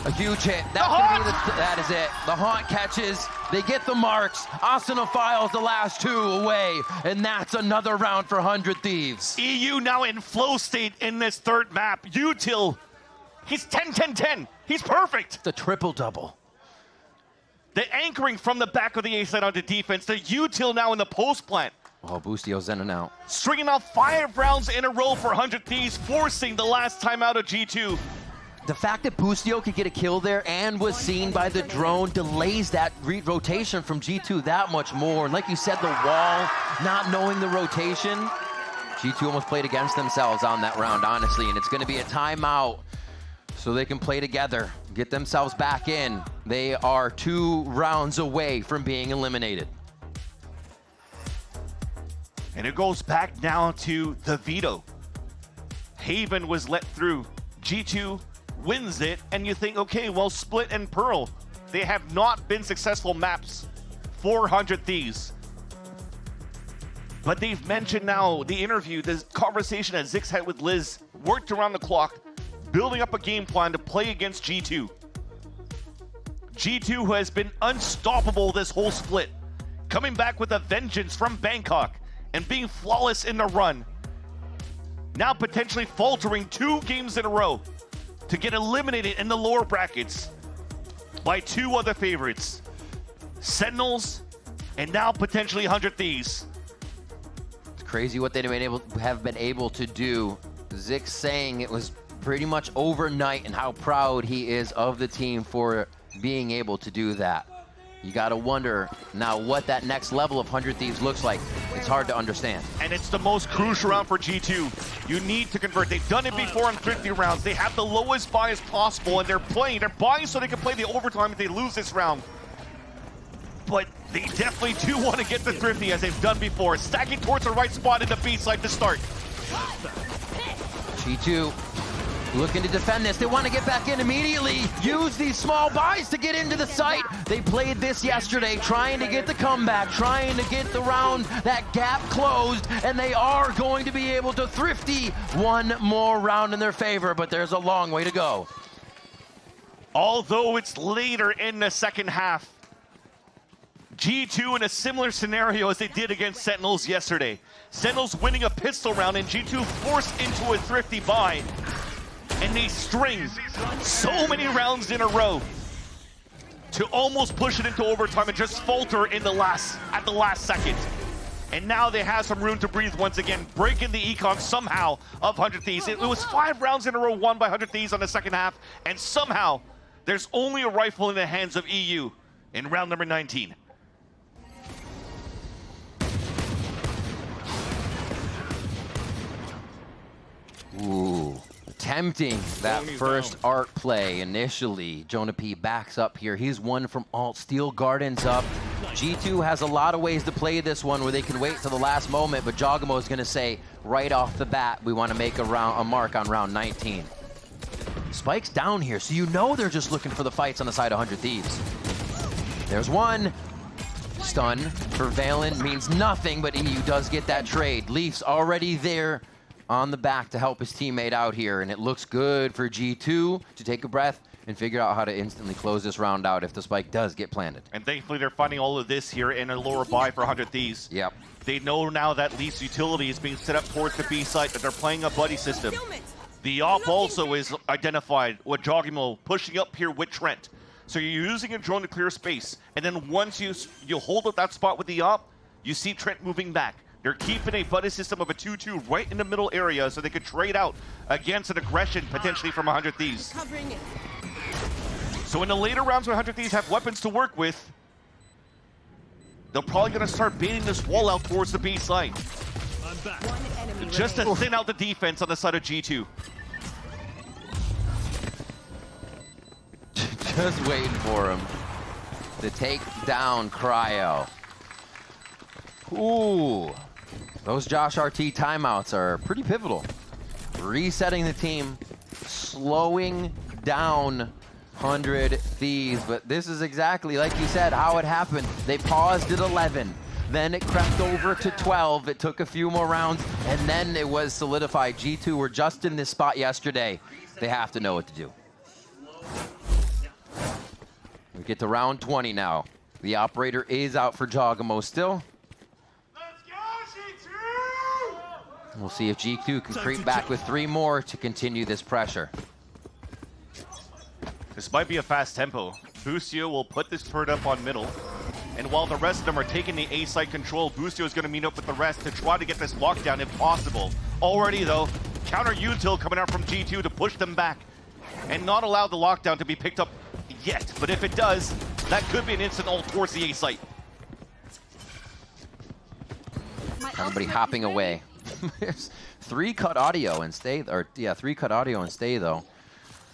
A huge hit. That is it. The Haunt catches. They get the marks. Asuna files the last 2 away, and that's another round for 100 Thieves. EU now in flow state in this 3rd map. Util, he's 10-10-10. He's perfect. It's a triple-double. The anchoring from the back of the A side onto defense. The Util now in the post plant. Oh, Boostio's in and out. Stringing out 5 rounds in a row for 100 Thieves, forcing the last time out of G2. the fact that Bustio could get a kill there and was seen by the drone delays that rotation from G2 that much more. And like you said, the wall, not knowing the rotation, G2 almost played against themselves on that round, honestly, and it's going to be a timeout so they can play together, get themselves back in. They are 2 rounds away from being eliminated. And it goes back now to the veto. Haven was let through. G2 wins it, and you think, okay, well, Split and Pearl, they have not been successful maps. 400 Thieves. But they've mentioned now the interview, the conversation that Zix had with Liz, worked around the clock, building up a game plan to play against G2. G2, who has been unstoppable this whole split, coming back with a vengeance from Bangkok and being flawless in the run. Now potentially faltering 2 games in a row to get eliminated in the lower brackets by 2 other favorites, Sentinels and now potentially 100 Thieves. It's crazy what they've been able to do. Zix saying it was pretty much overnight and how proud he is of the team for being able to do that. You gotta wonder now what that next level of 100 Thieves looks like. It's hard to understand. And it's the most crucial round for G2. You need to convert. They've done it before in 50 rounds. They have the lowest buys possible, and they're buying so they can play the overtime if they lose this round. But they definitely do want to get the thrifty as they've done before. Stacking towards the right spot in the B side to start. G2 looking to defend this. They want to get back in immediately. Use these small buys to get into the site. They played this yesterday, trying to get the comeback, trying to get the round, that gap closed, and they are going to be able to thrifty 1 more round in their favor, but there's a long way to go. Although it's later in the second half, G2 in a similar scenario as they did against Sentinels yesterday. Sentinels winning a pistol round and G2 forced into a thrifty buy. And they string so many rounds in a row to almost push it into overtime and just falter in at the last second. And now they have some room to breathe once again, breaking the econ somehow of 100 Thieves. It was 5 rounds in a row won by 100 Thieves on the second half, and somehow there's only a rifle in the hands of EU in round number 19. Ooh. Attempting that first arc play initially. Jonah P backs up here. He's 1 from alt. Steel Gardens up. G2 has a lot of ways to play this one where they can wait till the last moment, but Jogamo is going to say right off the bat, we want to make a mark on round 19. Spike's down here, so you know they're just looking for the fights on the side of 100 Thieves. There's 1. Stun for Valen means nothing, but EU does get that trade. Leaf's already there on the back to help his teammate out here, and it looks good for G2 to take a breath and figure out how to instantly close this round out if the spike does get planted. And thankfully they're finding all of this here in a lower buy for 100 Thieves. Yep. They know now that Leaf's utility is being set up towards the B site, that they're playing a buddy system. The op also is identified with Jogimo pushing up here with Trent. So you're using a drone to clear space, and then once you hold up that spot with the op, you see Trent moving back. They're keeping a buddy system of a 2-2 right in the middle area so they could trade out against an aggression potentially from 100 Thieves. So in the later rounds when 100 Thieves have weapons to work with, they're probably going to start baiting this wall out towards the B side. Just to thin out the defense on the side of G2. Just waiting for him to take down Cryo. Ooh. Those Josh RT timeouts are pretty pivotal. Resetting the team, slowing down 100 Thieves, but this is exactly, like you said, how it happened. They paused at 11, then it crept over to 12. It took a few more rounds, and then it was solidified. G2 were just in this spot yesterday. They have to know what to do. We get to round 20 now. The operator is out for Jogamo still. We'll see if G2 can creep back with 3 more to continue this pressure. This might be a fast tempo. Bustio will put this turret up on middle. And while the rest of them are taking the A side control, Bustio is going to meet up with the rest to try to get this lockdown if possible. Already though, counter util coming out from G2 to push them back. and not allow the lockdown to be picked up yet. But if it does, that could be an instant ult towards the A site. Everybody hopping away. 3-cut audio and stay, or yeah, 3-cut audio and stay though.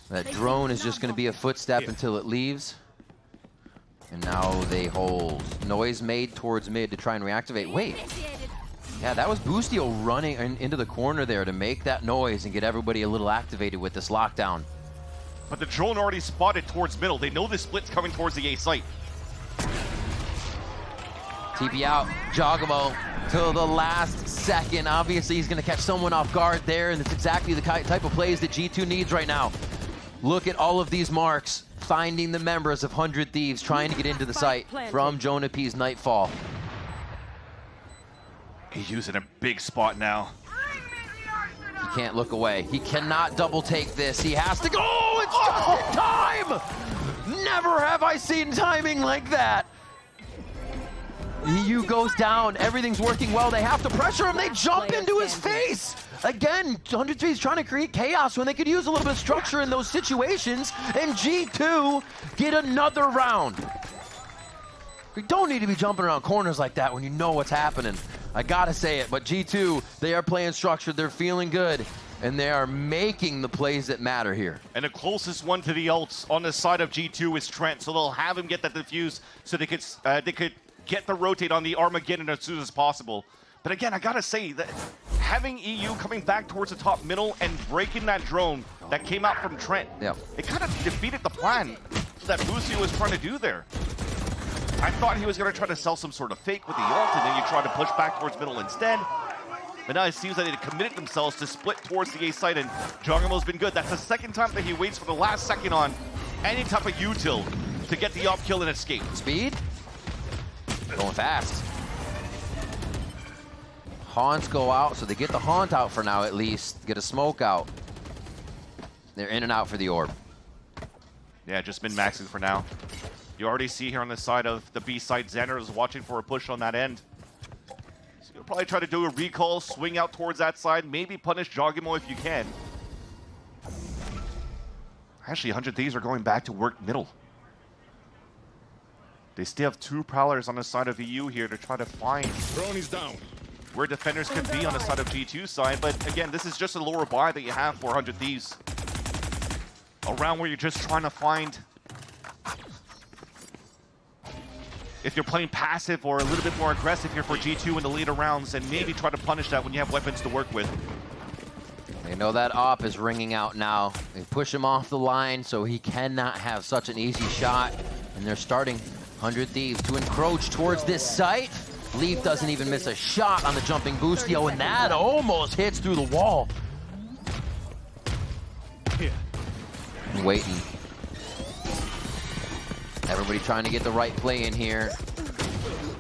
That drone is just going to be a footstep until it leaves. And now they hold. Noise made towards mid to try and reactivate. Wait. Yeah, that was Boostio running into the corner there to make that noise and get everybody a little activated with this lockdown. But the drone already spotted towards middle. They know the split's coming towards the A site. TP out, Jogamo till the last second. Obviously, he's going to catch someone off guard there, and it's exactly the type of plays that G2 needs right now. Look at all of these marks, finding the members of 100 Thieves, trying to get into the site from Jonah P's Nightfall. He's using a big spot now. He can't look away. He cannot double take this. He has to go. Oh, it's just in time! Never have I seen timing like that. EU goes down. Everything's working well. They have to pressure him. They jump into his face. Again, 100 Thieves trying to create chaos when they could use a little bit of structure in those situations. And G2 get another round. We don't need to be jumping around corners like that when you know what's happening. I gotta say it, but G2, they are playing structured. They're feeling good. And they are making the plays that matter here. And the closest one to the ults on the side of G2 is Trent. So they'll have him get that defuse so they could get the rotate on the Armageddon as soon as possible. But again, I gotta say that having EU coming back towards the top middle and breaking that drone that came out from Trent, it kind of defeated the plan that Boostio was trying to do there. I thought he was gonna try to sell some sort of fake with the ult, and then you try to push back towards middle instead. But now it seems that they committed themselves to split towards the A site, and Jogamo's been good. That's the second time that he waits for the last second on any type of util to get the op kill and escape. Speed? Going fast. Haunts go out, so they get the Haunt out for now at least. Get a smoke out. They're in and out for the orb. Yeah, just been maxing for now. You already see here on the side of the B side, Xander is watching for a push on that end. So you'll probably try to do a recall, swing out towards that side, maybe punish Jogamo if you can. Actually, 100 Thieves are going back to work middle. They still have 2 Prowlers on the side of EU here to try to find where defenders could be on the side of G2 side. But again, this is just a lower buy that you have for 100 Thieves. Around where you're just trying to find, if you're playing passive or a little bit more aggressive here for G2 in the later rounds, and maybe try to punish that when you have weapons to work with. They know that op is ringing out now. They push him off the line so he cannot have such an easy shot. And they're starting 100 Thieves to encroach towards this site. Leaf doesn't even miss a shot on the jumping Boostio, and that almost hits through the wall. Waiting. Everybody trying to get the right play in here.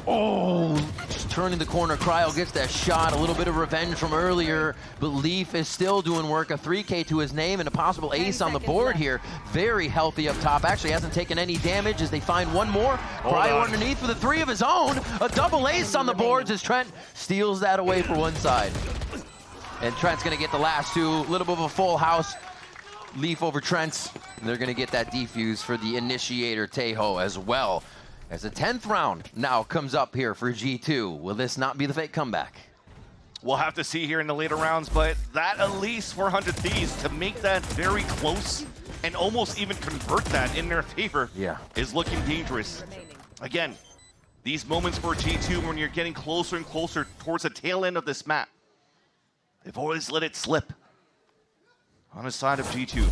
Oh, just turning the corner. Cryo gets that shot. A little bit of revenge from earlier, but Leaf is still doing work. A 3K to his name and a possible ace on the board here. Very healthy up top. Actually hasn't taken any damage as they find one more. Cryo underneath for the 3 of his own. A double ace on the boards as Trent steals that away for one side. And Trent's gonna get the last 2. A little bit of a full house. Leaf over Trent's. And they're gonna get that defuse for the initiator Tejo as well. As the 10th round now comes up here for G2. Will this not be the fake comeback? We'll have to see here in the later rounds, but that at least 400 Thieves to make that very close and almost even convert that in their favor is looking dangerous. Again, these moments for G2 when you're getting closer and closer towards the tail end of this map, they've always let it slip on the side of G2.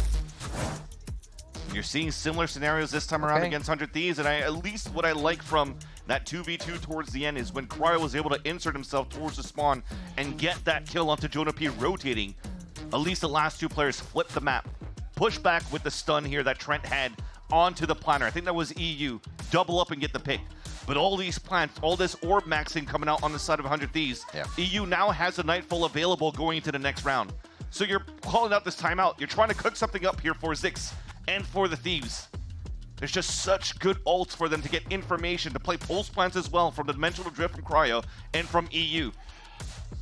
You're seeing similar scenarios this time around against 100 Thieves, and at least what I like from that 2v2 towards the end is when Cryo was able to insert himself towards the spawn and get that kill onto Jonah P rotating. At least the last 2 players flipped the map. Push back with the stun here that Trent had onto the planner. I think that was EU. Double up and get the pick. But all these plants, all this orb maxing coming out on the side of 100 Thieves, EU now has a Nightfall available going into the next round. So you're calling out this timeout. You're trying to cook something up here for Zix and for the Thieves. There's just such good ults for them to get information, to play pulse plants as well from the Dimensional Drift from Cryo and from EU.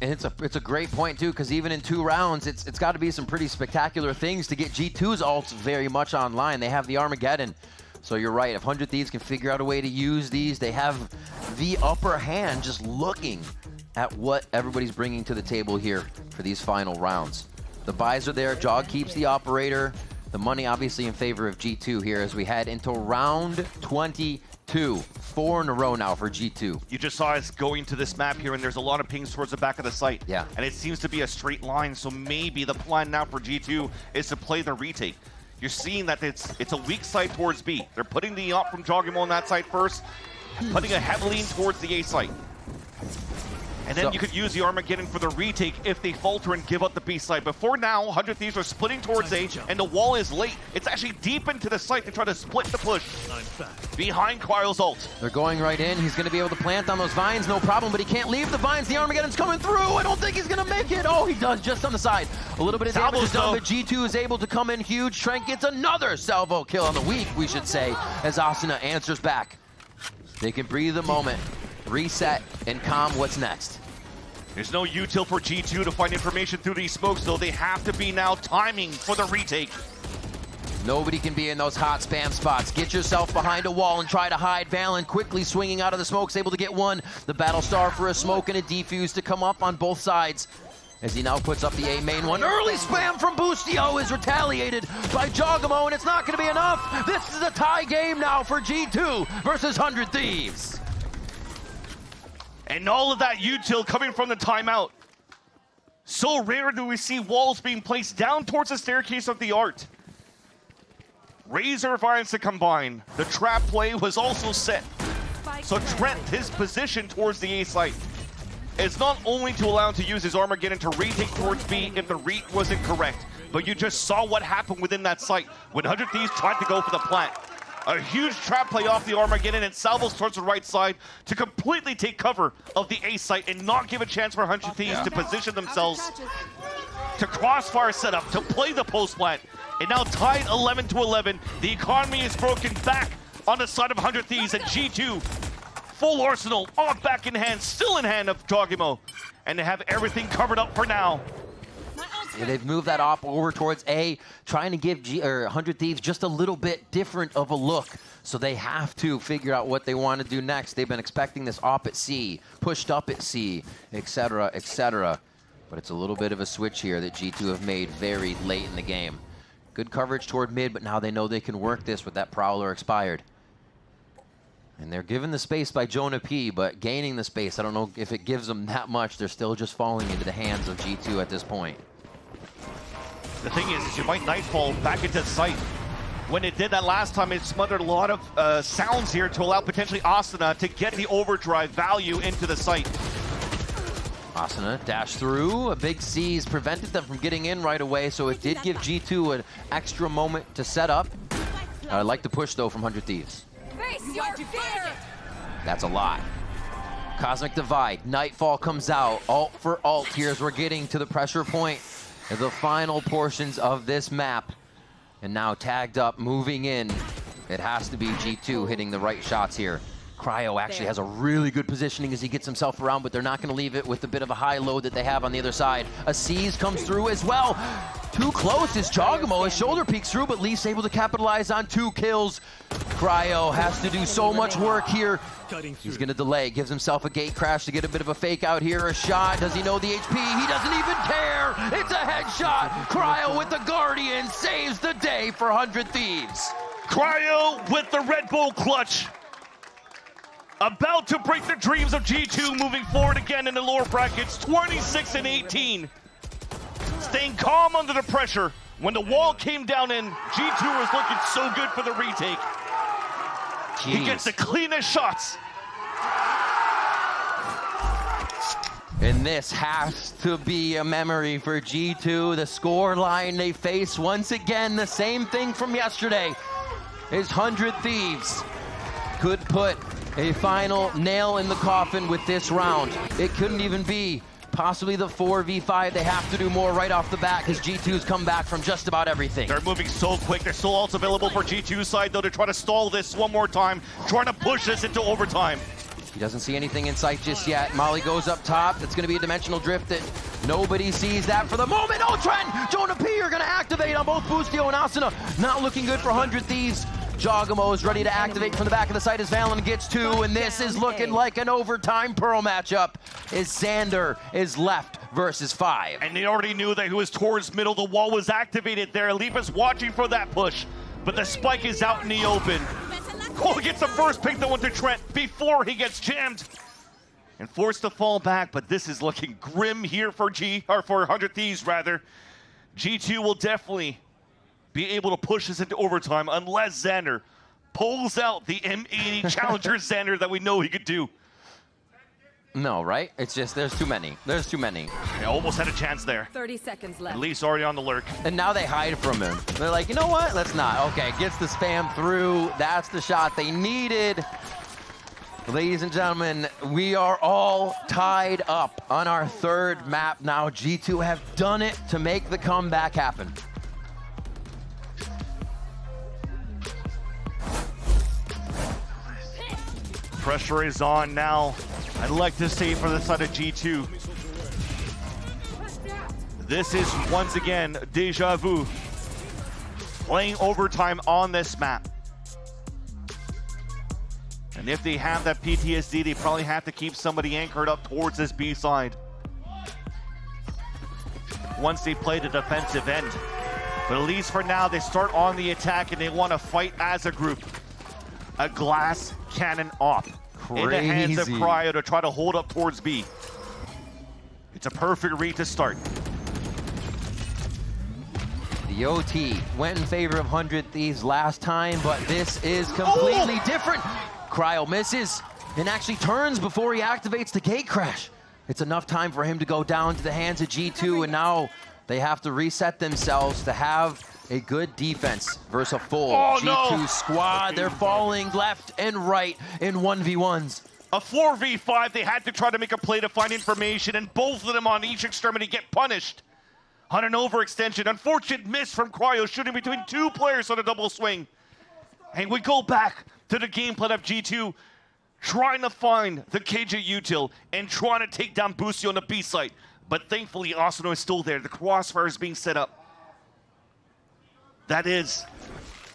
And it's a great point too, because even in 2 rounds, it's got to be some pretty spectacular things to get G2's ults very much online. They have the Armageddon. So you're right, if 100 Thieves can figure out a way to use these, they have the upper hand just looking at what everybody's bringing to the table here for these final rounds. The buys are there, Jog keeps the operator. The money obviously in favor of G2 here as we head into round 22. 4 in a row now for G2. You just saw us going to this map here, and there's a lot of pings towards the back of the site. Yeah. And it seems to be a straight line, so maybe the plan now for G2 is to play the retake. You're seeing that it's a weak side towards B. They're putting the op from Jogimo on that side first, putting a heavy lean towards the A site. And then you could use the Armageddon for the retake if they falter and give up the B side. But for now, 100 Thieves are splitting towards A, and the wall is late. It's actually deep into the site to try to split the push behind Cryo's ult. They're going right in. He's going to be able to plant on those vines, no problem, but he can't leave the vines. The Armageddon's coming through. I don't think he's going to make it. Oh, he does, just on the side. A little bit of damage is done, but G2 is able to come in huge. Trent gets another salvo kill on the week, we should say, as Asuna answers back. They can breathe a moment, reset, and calm what's next. There's no util for G2 to find information through these smokes, though. They have to be now timing for the retake. Nobody can be in those hot spam spots. Get yourself behind a wall and try to hide. Valen quickly swinging out of the smokes, able to get one. The battle star for a smoke and a defuse to come up on both sides. As he now puts up the A main one. Early spam from Boostio is retaliated by Jogimo, and it's not going to be enough. This is a tie game now for G2 versus 100 Thieves. And all of that util coming from the timeout. So rare do we see walls being placed down towards the staircase of the art. Razor finds to combine. The trap play was also set. So Trent, his position towards the A site is not only to allow him to use his Armageddon to retake towards B if the read wasn't correct, but you just saw what happened within that site when 100 Thieves tried to go for the plant. A huge trap play off the Armageddon and salvos towards the right side to completely take cover of the A site and not give a chance for 100 Thieves to position themselves to crossfire setup, to play the post plant. And now tied 11-11. The economy is broken back on the side of 100 Thieves, and G2, full arsenal, all back in hand, still in hand of Jogimo. And they have everything covered up for now. Yeah, they've moved that op over towards A, trying to give 100 Thieves just a little bit different of a look. So they have to figure out what they want to do next. They've been expecting this op at C, pushed up at C, etc., etc. But it's a little bit of a switch here that G2 have made very late in the game. Good coverage toward mid, but now they know they can work this with that Prowler expired. And they're given the space by Jonah P, but gaining the space, I don't know if it gives them that much. They're still just falling into the hands of G2 at this point. The thing is you might Nightfall back into sight. When it did that last time, it smothered a lot of sounds here to allow potentially Asuna to get the overdrive value into the site. Asuna dash through. A big C's prevented them from getting in right away, so it did give G2 an extra moment to set up. I like the push, though, from 100 Thieves. Face your fear! That's a lot. Cosmic Divide. Nightfall comes out. Alt for alt here as we're getting to the pressure point. The final portions of this map. And now tagged up, moving in. It has to be G2 hitting the right shots here. Cryo actually has a really good positioning as he gets himself around, but they're not going to leave it with a bit of a high load that they have on the other side. A C's comes through as well. Too close as Jogimo. His shoulder peeks through, but Leaf's able to capitalize on 2 kills. Cryo has to do so much work here. He's going to delay, gives himself a gate crash to get a bit of a fake out here. A shot. Does he know the HP? He doesn't even care. It's a headshot. Cryo with the Guardian saves the day for 100 Thieves. Cryo with the Red Bull clutch. About to break the dreams of G2 moving forward again in the lower brackets, 26-18. Staying calm under the pressure. When the wall came down in, G2 was looking so good for the retake. Jeez. He gets the cleanest shots. And this has to be a memory for G2. The score line they face once again, the same thing from yesterday, is 100 Thieves could put a final nail in the coffin with this round. It couldn't even be possibly the 4v5. They have to do more right off the bat because G2's come back from just about everything. They're moving so quick. They're still also available for G2's side, though, to try to stall this one more time, trying to push this into overtime. He doesn't see anything in sight just yet. Molly goes up top. That's going to be a dimensional drift that nobody sees that for the moment. Oh, Trent! Jonah P are going to activate on both Boostio and Asuna. Not looking good for 100 Thieves. Jogamo is ready to activate from the back of the site as Valen gets 2, and this is looking like an overtime Pearl matchup as Xander is left versus 5. And they already knew that he was towards middle. The wall was activated there. Leap's watching for that push, but the spike is out in the open. Cole gets the first pick that went to Trent before he gets jammed and forced to fall back, but this is looking grim here for for 100 Thieves rather. G2 will definitely be able to push this into overtime unless Xander pulls out the M80 Challenger Xander that we know he could do. No, right? It's just there's too many. There's too many. I almost had a chance there. 30 seconds left. At least already on the lurk. And now they hide from him. They're like, you know what? Let's not. Okay, gets the spam through. That's the shot they needed. Ladies and gentlemen, we are all tied up on our third map now. G2 have done it to make the comeback happen. Pressure is on now. I'd like to say for the side of G2. This is once again deja vu. Playing overtime on this map. And if they have that PTSD, they probably have to keep somebody anchored up towards this B side. Once they play the defensive end. But at least for now, they start on the attack and they want to fight as a group. A glass cannon op in the hands of Cryo to try to hold up towards B. It's a perfect read to start. The OT went in favor of 100 Thieves last time, but this is completely different. Cryo misses and actually turns before he activates the gate crash. It's enough time for him to go down to the hands of G2, and now they have to reset themselves to have a good defense versus a full G2 squad. They're falling left and right in 1v1s. A 4v5, they had to try to make a play to find information, and both of them on each extremity get punished on an overextension. Unfortunate miss from Cryo, shooting between 2 players on a double swing. And we go back to the game plan of G2, trying to find the KJ util and trying to take down Boostio on the B site. But thankfully, Asuna is still there. The crossfire is being set up. That is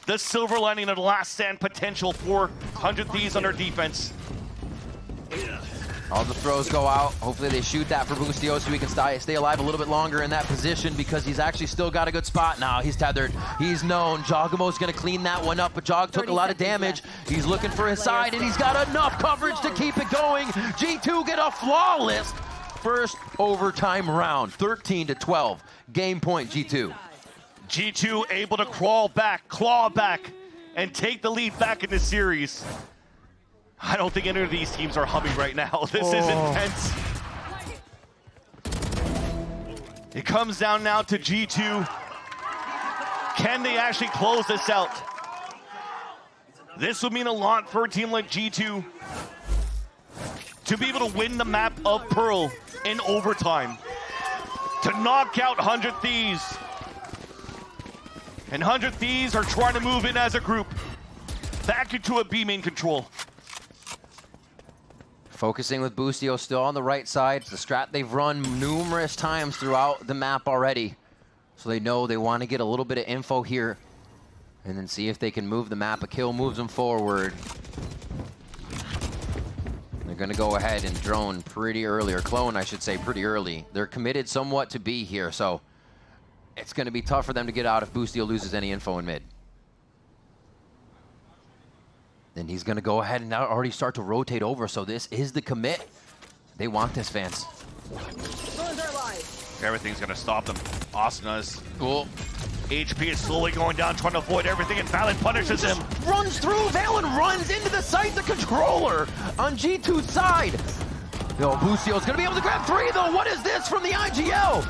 the silver lining of the last stand potential for 100 Thieves on their defense. All the throws go out. Hopefully they shoot that for Boostio so he can stay alive a little bit longer in that position, because he's actually still got a good spot now. He's tethered. He's known. Jogamo's going to clean that one up, but Jog took a lot of damage. He's looking for his side, and he's got enough coverage to keep it going. G2 get a flawless first overtime round. 13-12. Game point, G2. G2 able to crawl back, claw back, and take the lead back in the series. I don't think any of these teams are humming right now. This is intense. It comes down now to G2. Can they actually close this out? This would mean a lot for a team like G2 to be able to win the map of Pearl in overtime. To knock out 100 Thieves. And 100 Thieves are trying to move in as a group. Back into a B main control. Focusing with Boostio still on the right side. It's the strat they've run numerous times throughout the map already. So they know they want to get a little bit of info here and then see if they can move the map. A kill moves them forward. They're going to go ahead and drone pretty early, or clone, I should say, pretty early. They're committed somewhat to B here, so it's going to be tough for them to get out if Boostio loses any info in mid. And he's going to go ahead and now already start to rotate over, so this is the commit. They want this, fans. Everything's going to stop them. Asuna's Cool. HP is slowly going down, trying to avoid everything, and Valen punishes him. Runs through, Valen runs into the site, the controller on G2's side. Yo, Boostio's going to be able to grab 3, though. What is this from the IGL?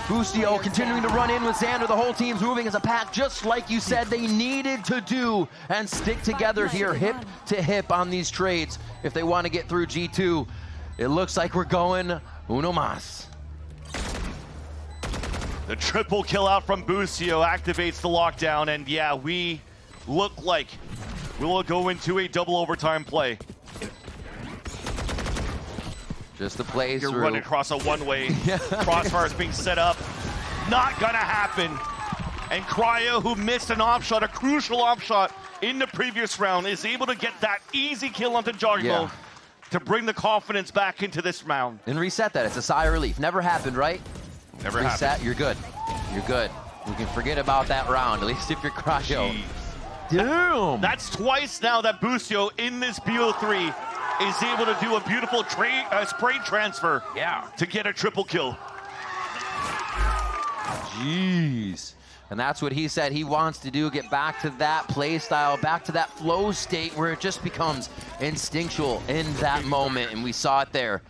Boostio continuing to run in with Xander. The whole team's moving as a pack, just like you said they needed to do, and stick together here, hip to hip on these trades if they want to get through G2. It looks like we're going uno mas. The triple kill out from Boostio activates the lockdown, and yeah, we look like we will go into a double overtime play. Just the play You're through. running across a one-way. Crossfire is being set up. Not gonna happen. And Cryo, who missed an offshot, a crucial offshot in the previous round, is able to get that easy kill onto Jogmo to bring the confidence back into this round. And reset that. It's a sigh of relief. Never happened, right? Never Reset, happened. you're good. You're good. We can forget about that round, at least if you're Cryo. Damn! That's twice now that Busio in this BO3 is able to do a beautiful spray transfer to get a triple kill. Jeez. And that's what he said he wants to do, get back to that play style, back to that flow state where it just becomes instinctual in that moment. And we saw it there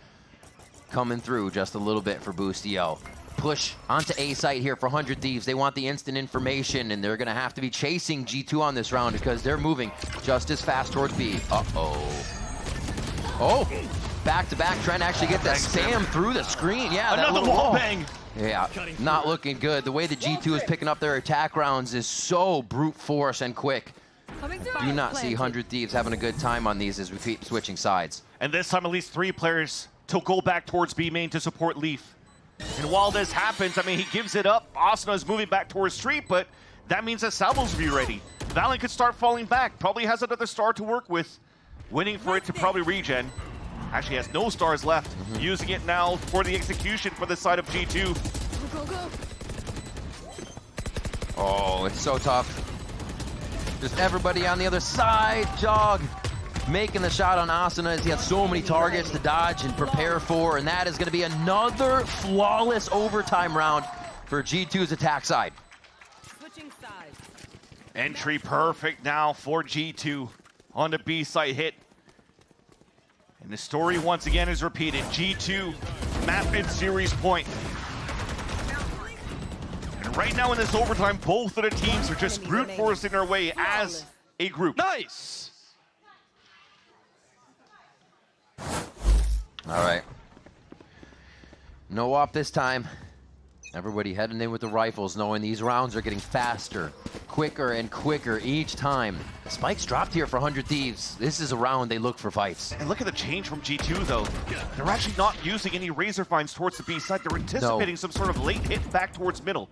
coming through just a little bit for Busio. Push onto A site here for 100 Thieves. They want the instant information, and they're going to have to be chasing G2 on this round because they're moving just as fast towards B. Uh-oh. Oh, back-to-back, trying to actually get that spam through the screen. Yeah, that Another little wall bang. Yeah, not looking good. The way the G2 is picking up their attack rounds is so brute force and quick. Do not see 100 Thieves having a good time on these as we keep switching sides. And this time, at least 3 players to go back towards B main to support Leaf. And while this happens, I mean, he gives it up. Asuna is moving back towards Street, but that means that Salvo's will be ready. VALORANT could start falling back. Probably has another star to work with. Waiting for it to probably regen. Actually has no stars left. Using it now for the execution for the side of G2. Go, go. Oh, it's so tough. Just everybody on the other side. Jog making the shot on Asuna as he has so many targets to dodge and prepare for, and that is going to be another flawless overtime round for G2's attack side. Switching sides. Entry perfect now for G2 on the B site hit. And the story once again is repeated. G2 map and series point. And right now in this overtime, both of the teams are just brute forcing their way as a group. Nice. All right. No op this time. Everybody heading in with the rifles, knowing these rounds are getting faster, quicker and quicker each time. Spikes dropped here for 100 Thieves. This is a round they look for fights. And look at the change from G2 though. They're actually not using any razor finds towards the B side. They're anticipating some sort of late hit back towards middle.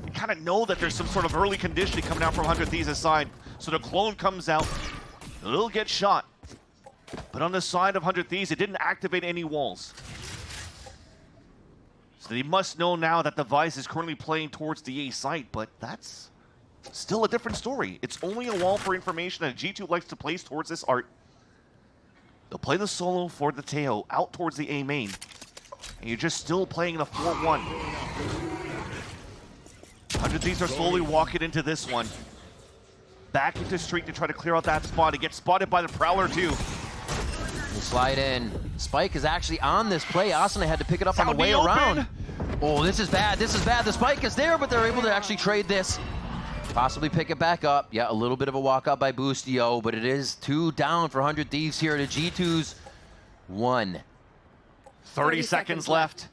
They kind of know that there's some sort of early conditioning coming out from 100 Thieves' side. So the clone comes out, it'll get shot. But on the side of 100 Thieves, it didn't activate any walls. So they must know now that the Vice is currently playing towards the A site, but that's still a different story. It's only a wall for information that G2 likes to place towards this art. They'll play the solo for the Teo out towards the A main. And you're just still playing in a 4-1. 100 Thieves are slowly walking into this one. Back into Street to try to clear out that spot. He gets spotted by the Prowler too. We'll slide in. Spike is actually on this play. Asuna had to pick it up on the way around. Oh, this is bad. This is bad. The spike is there, but they're able to actually trade this. Possibly pick it back up. Yeah, a little bit of a walk up by Busio, but it is 2 down for 100 Thieves here to G2's 1. 30 seconds left.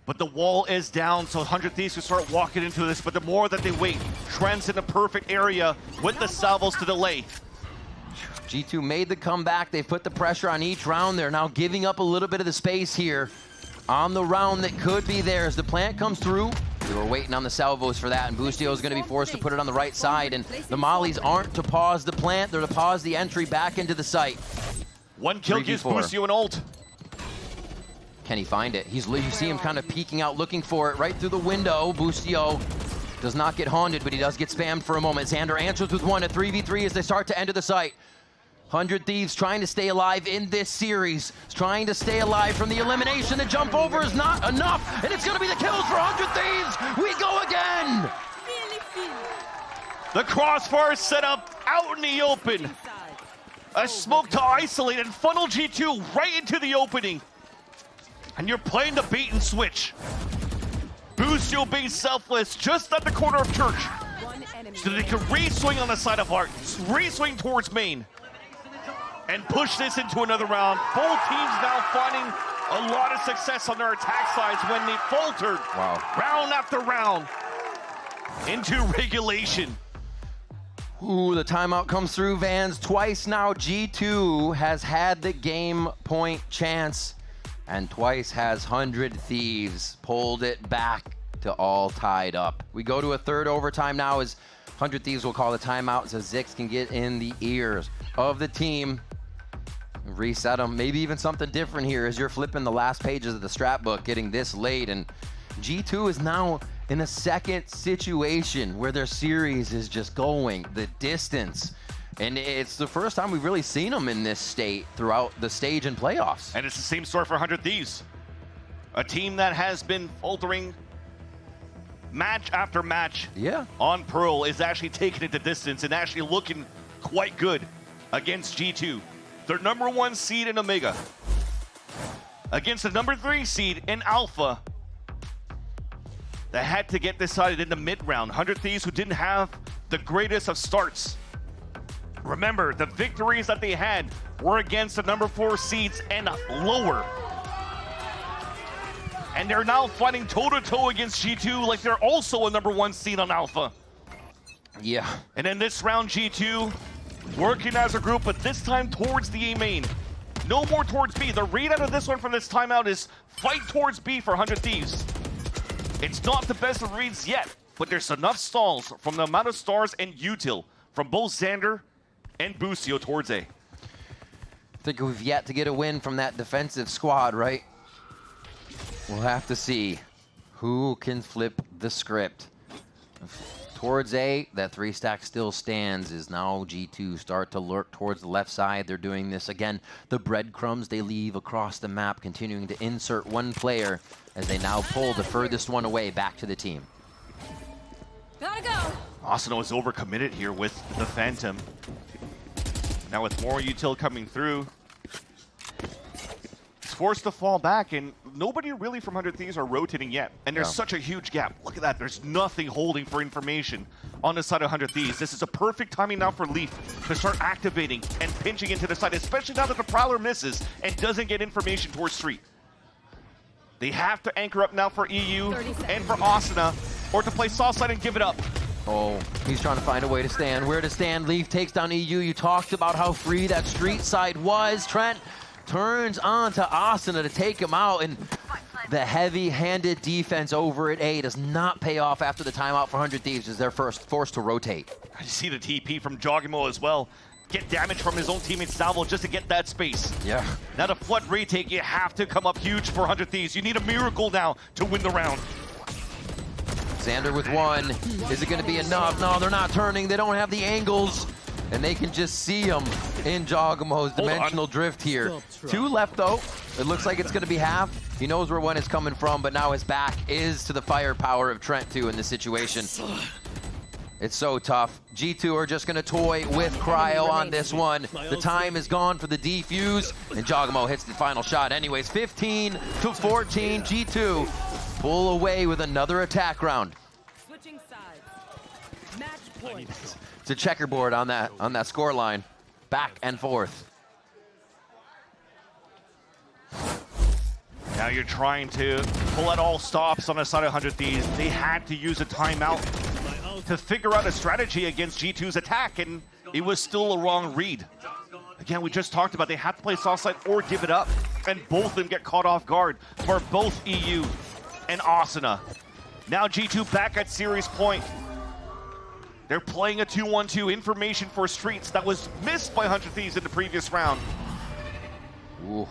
But the wall is down, so 100 Thieves can start walking into this. But the more that they wait, Trent's in a perfect area with the salvos to delay. G2 made the comeback. They've put the pressure on each round. They're now giving up a little bit of the space here on the round that could be theirs. The plant comes through. They were waiting on the salvos for that, and Busio is going to be forced to put it on the right side. And the mollies aren't to pause the plant. They're to pause the entry back into the site. One kill gives Busio an ult. Can he find it? You see him kind of peeking out, looking for it right through the window. Busio does not get haunted, but he does get spammed for a moment. Xander answers with one, a 3v3 as they start to enter the site. 100 Thieves trying to stay alive in this series, trying to stay alive from the elimination. The jump over is not enough, and it's going to be the kills for 100 Thieves. We go again. The crossfire set up out in the open. A smoke to isolate and funnel G2 right into the opening. And you're playing the bait and switch. Busio being selfless just at the corner of Church. So they can re-swing on the side of Heart, re-swing towards main, and push this into another round. Both teams now finding a lot of success on their attack sides when they faltered round after round into regulation. Ooh, the timeout comes through, Vans. Twice now, G2 has had the game point chance. And twice has 100 Thieves pulled it back to all tied up. We go to a third overtime now as 100 Thieves will call the timeout so Zix can get in the ears of the team. Reset them, maybe even something different here as you're flipping the last pages of the strat book, getting this late. And G2 is now in a second situation where their series is just going the distance. And it's the first time we've really seen them in this state throughout the stage and playoffs. And it's the same story for 100 Thieves. A team that has been faltering match after match on Pearl is actually taking it the distance and actually looking quite good against G2. Their #1 seed in Omega against the #3 seed in Alpha that had to get decided in the mid-round. 100 Thieves who didn't have the greatest of starts. Remember, the victories that they had were against the #4 seeds and lower. And they're now fighting toe-to-toe against G2 like they're also a #1 seed on Alpha. Yeah. And in this round, G2 working as a group, but this time towards the A main. No more towards B. The read out of this one from this timeout is fight towards B for 100 Thieves. It's not the best of reads yet, but there's enough stalls from the amount of stars and util from both Xander and Busio towards A. I think we've yet to get a win from that defensive squad, right? We'll have to see who can flip the script. Towards A, that 3-stack still stands as now G2 start to lurk towards the left side. They're doing this again. The breadcrumbs they leave across the map, continuing to insert one player as they now pull the furthest one away back to the team. Gotta go. Asuna was overcommitted here with the Phantom. Now with more util coming through, he's forced to fall back, and nobody really from 100 Thieves are rotating yet. And there's such a huge gap. Look at that. There's nothing holding for information on the side of 100 Thieves. This is a perfect timing now for Leaf to start activating and pinching into the side, especially now that the Prowler misses and doesn't get information towards Street. They have to anchor up now for EU and for Asuna, or to play soft side and give it up. Oh, he's trying to find a way to stand. Where to stand? Leaf takes down EU. You talked about how free that Street side was. Trent turns on to Asuna to take him out, and the heavy-handed defense over at A does not pay off after the timeout for 100 Thieves as they're forced to rotate. I see the TP from Jogimo as well. Get damage from his own teammate Salvo just to get that space. Yeah. Now to flood retake, you have to come up huge for 100 Thieves. You need a miracle now to win the round. Xander with one. Is it going to be enough? No, they're not turning. They don't have the angles. And they can just see him in Jogimo's dimensional drift here. 2 left, though. It looks like it's going to be half. He knows where one is coming from, but now his back is to the firepower of Trent, too, in this situation. It's so tough. G2 are just going to toy with Cryo on this one. The time is gone for the defuse, and Jogimo hits the final shot anyways. 15-14, G2 pull away with another attack round. Switching sides. Match point. It's a checkerboard on that score line, back and forth. Now you're trying to pull out all stops on the side of 100 Thieves. They had to use a timeout to figure out a strategy against G2's attack, and it was still a wrong read. Again, we just talked about they have to play soft side or give it up, and both of them get caught off guard for both EU and Asuna. Now G2 back at series point. They're playing a 2-1-2 information for Streets that was missed by 100 Thieves in the previous round. Ooh.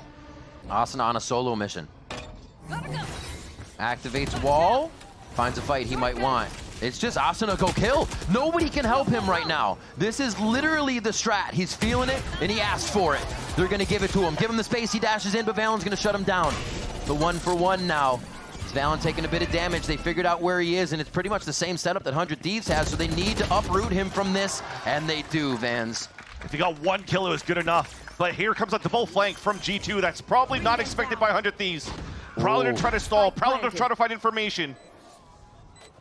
Asuna on a solo mission. Activates wall, finds a fight he might want. It's just Asuna go kill. Nobody can help him right now. This is literally the strat. He's feeling it, and he asked for it. They're gonna give it to him. Give him the space, he dashes in, but Valen's gonna shut him down. The 1-for-1 now. Valen taking a bit of damage. They figured out where he is, and it's pretty much the same setup that 100 Thieves has, so they need to uproot him from this, and they do, Vans. If he got 1 kill, it was good enough. But here comes a double flank from G2. That's probably not expected by 100 Thieves. Prowler to try to stall. Prowler to try to find information.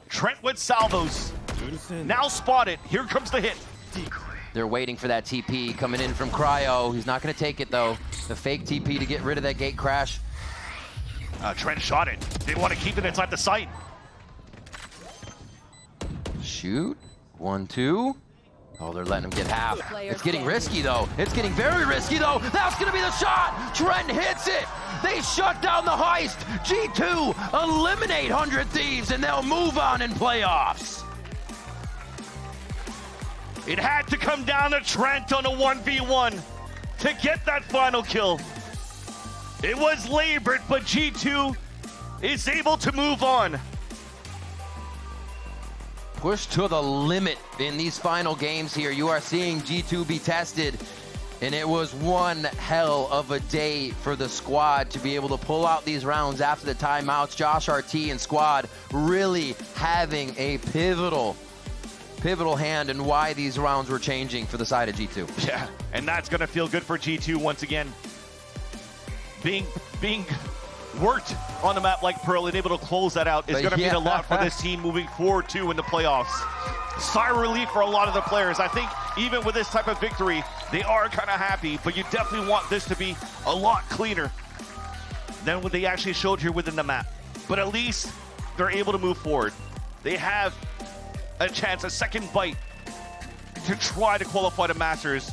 Trent with salvos. Now spotted. Here comes the hit. They're waiting for that TP coming in from Cryo. He's not going to take it, though. The fake TP to get rid of that gate crash. Trent shot it. They want to keep it inside the site. Shoot. 1-2. Oh, they're letting him get half. Players It's getting standing. risky, though. It's getting very risky, though. That's going to be the shot. Trent hits it. They shut down the heist. G2 eliminate 100 Thieves, and they'll move on in playoffs. It had to come down to Trent on a 1v1 to get that final kill. It was labored, but G2 is able to move on. Pushed to the limit in these final games here. You are seeing G2 be tested, and it was one hell of a day for the squad to be able to pull out these rounds after the timeouts. Josh RT and squad really having a pivotal hand in why these rounds were changing for the side of G2. Yeah, and that's gonna feel good for G2 once again. Being worked on the map like Pearl and able to close that out is But gonna mean yeah. a lot for this team moving forward too in the playoffs. Sigh of relief for a lot of the players. I think even with this type of victory, they are kind of happy, but you definitely want this to be a lot cleaner than what they actually showed here within the map. But at least they're able to move forward. They have a chance, a second bite to try to qualify to Masters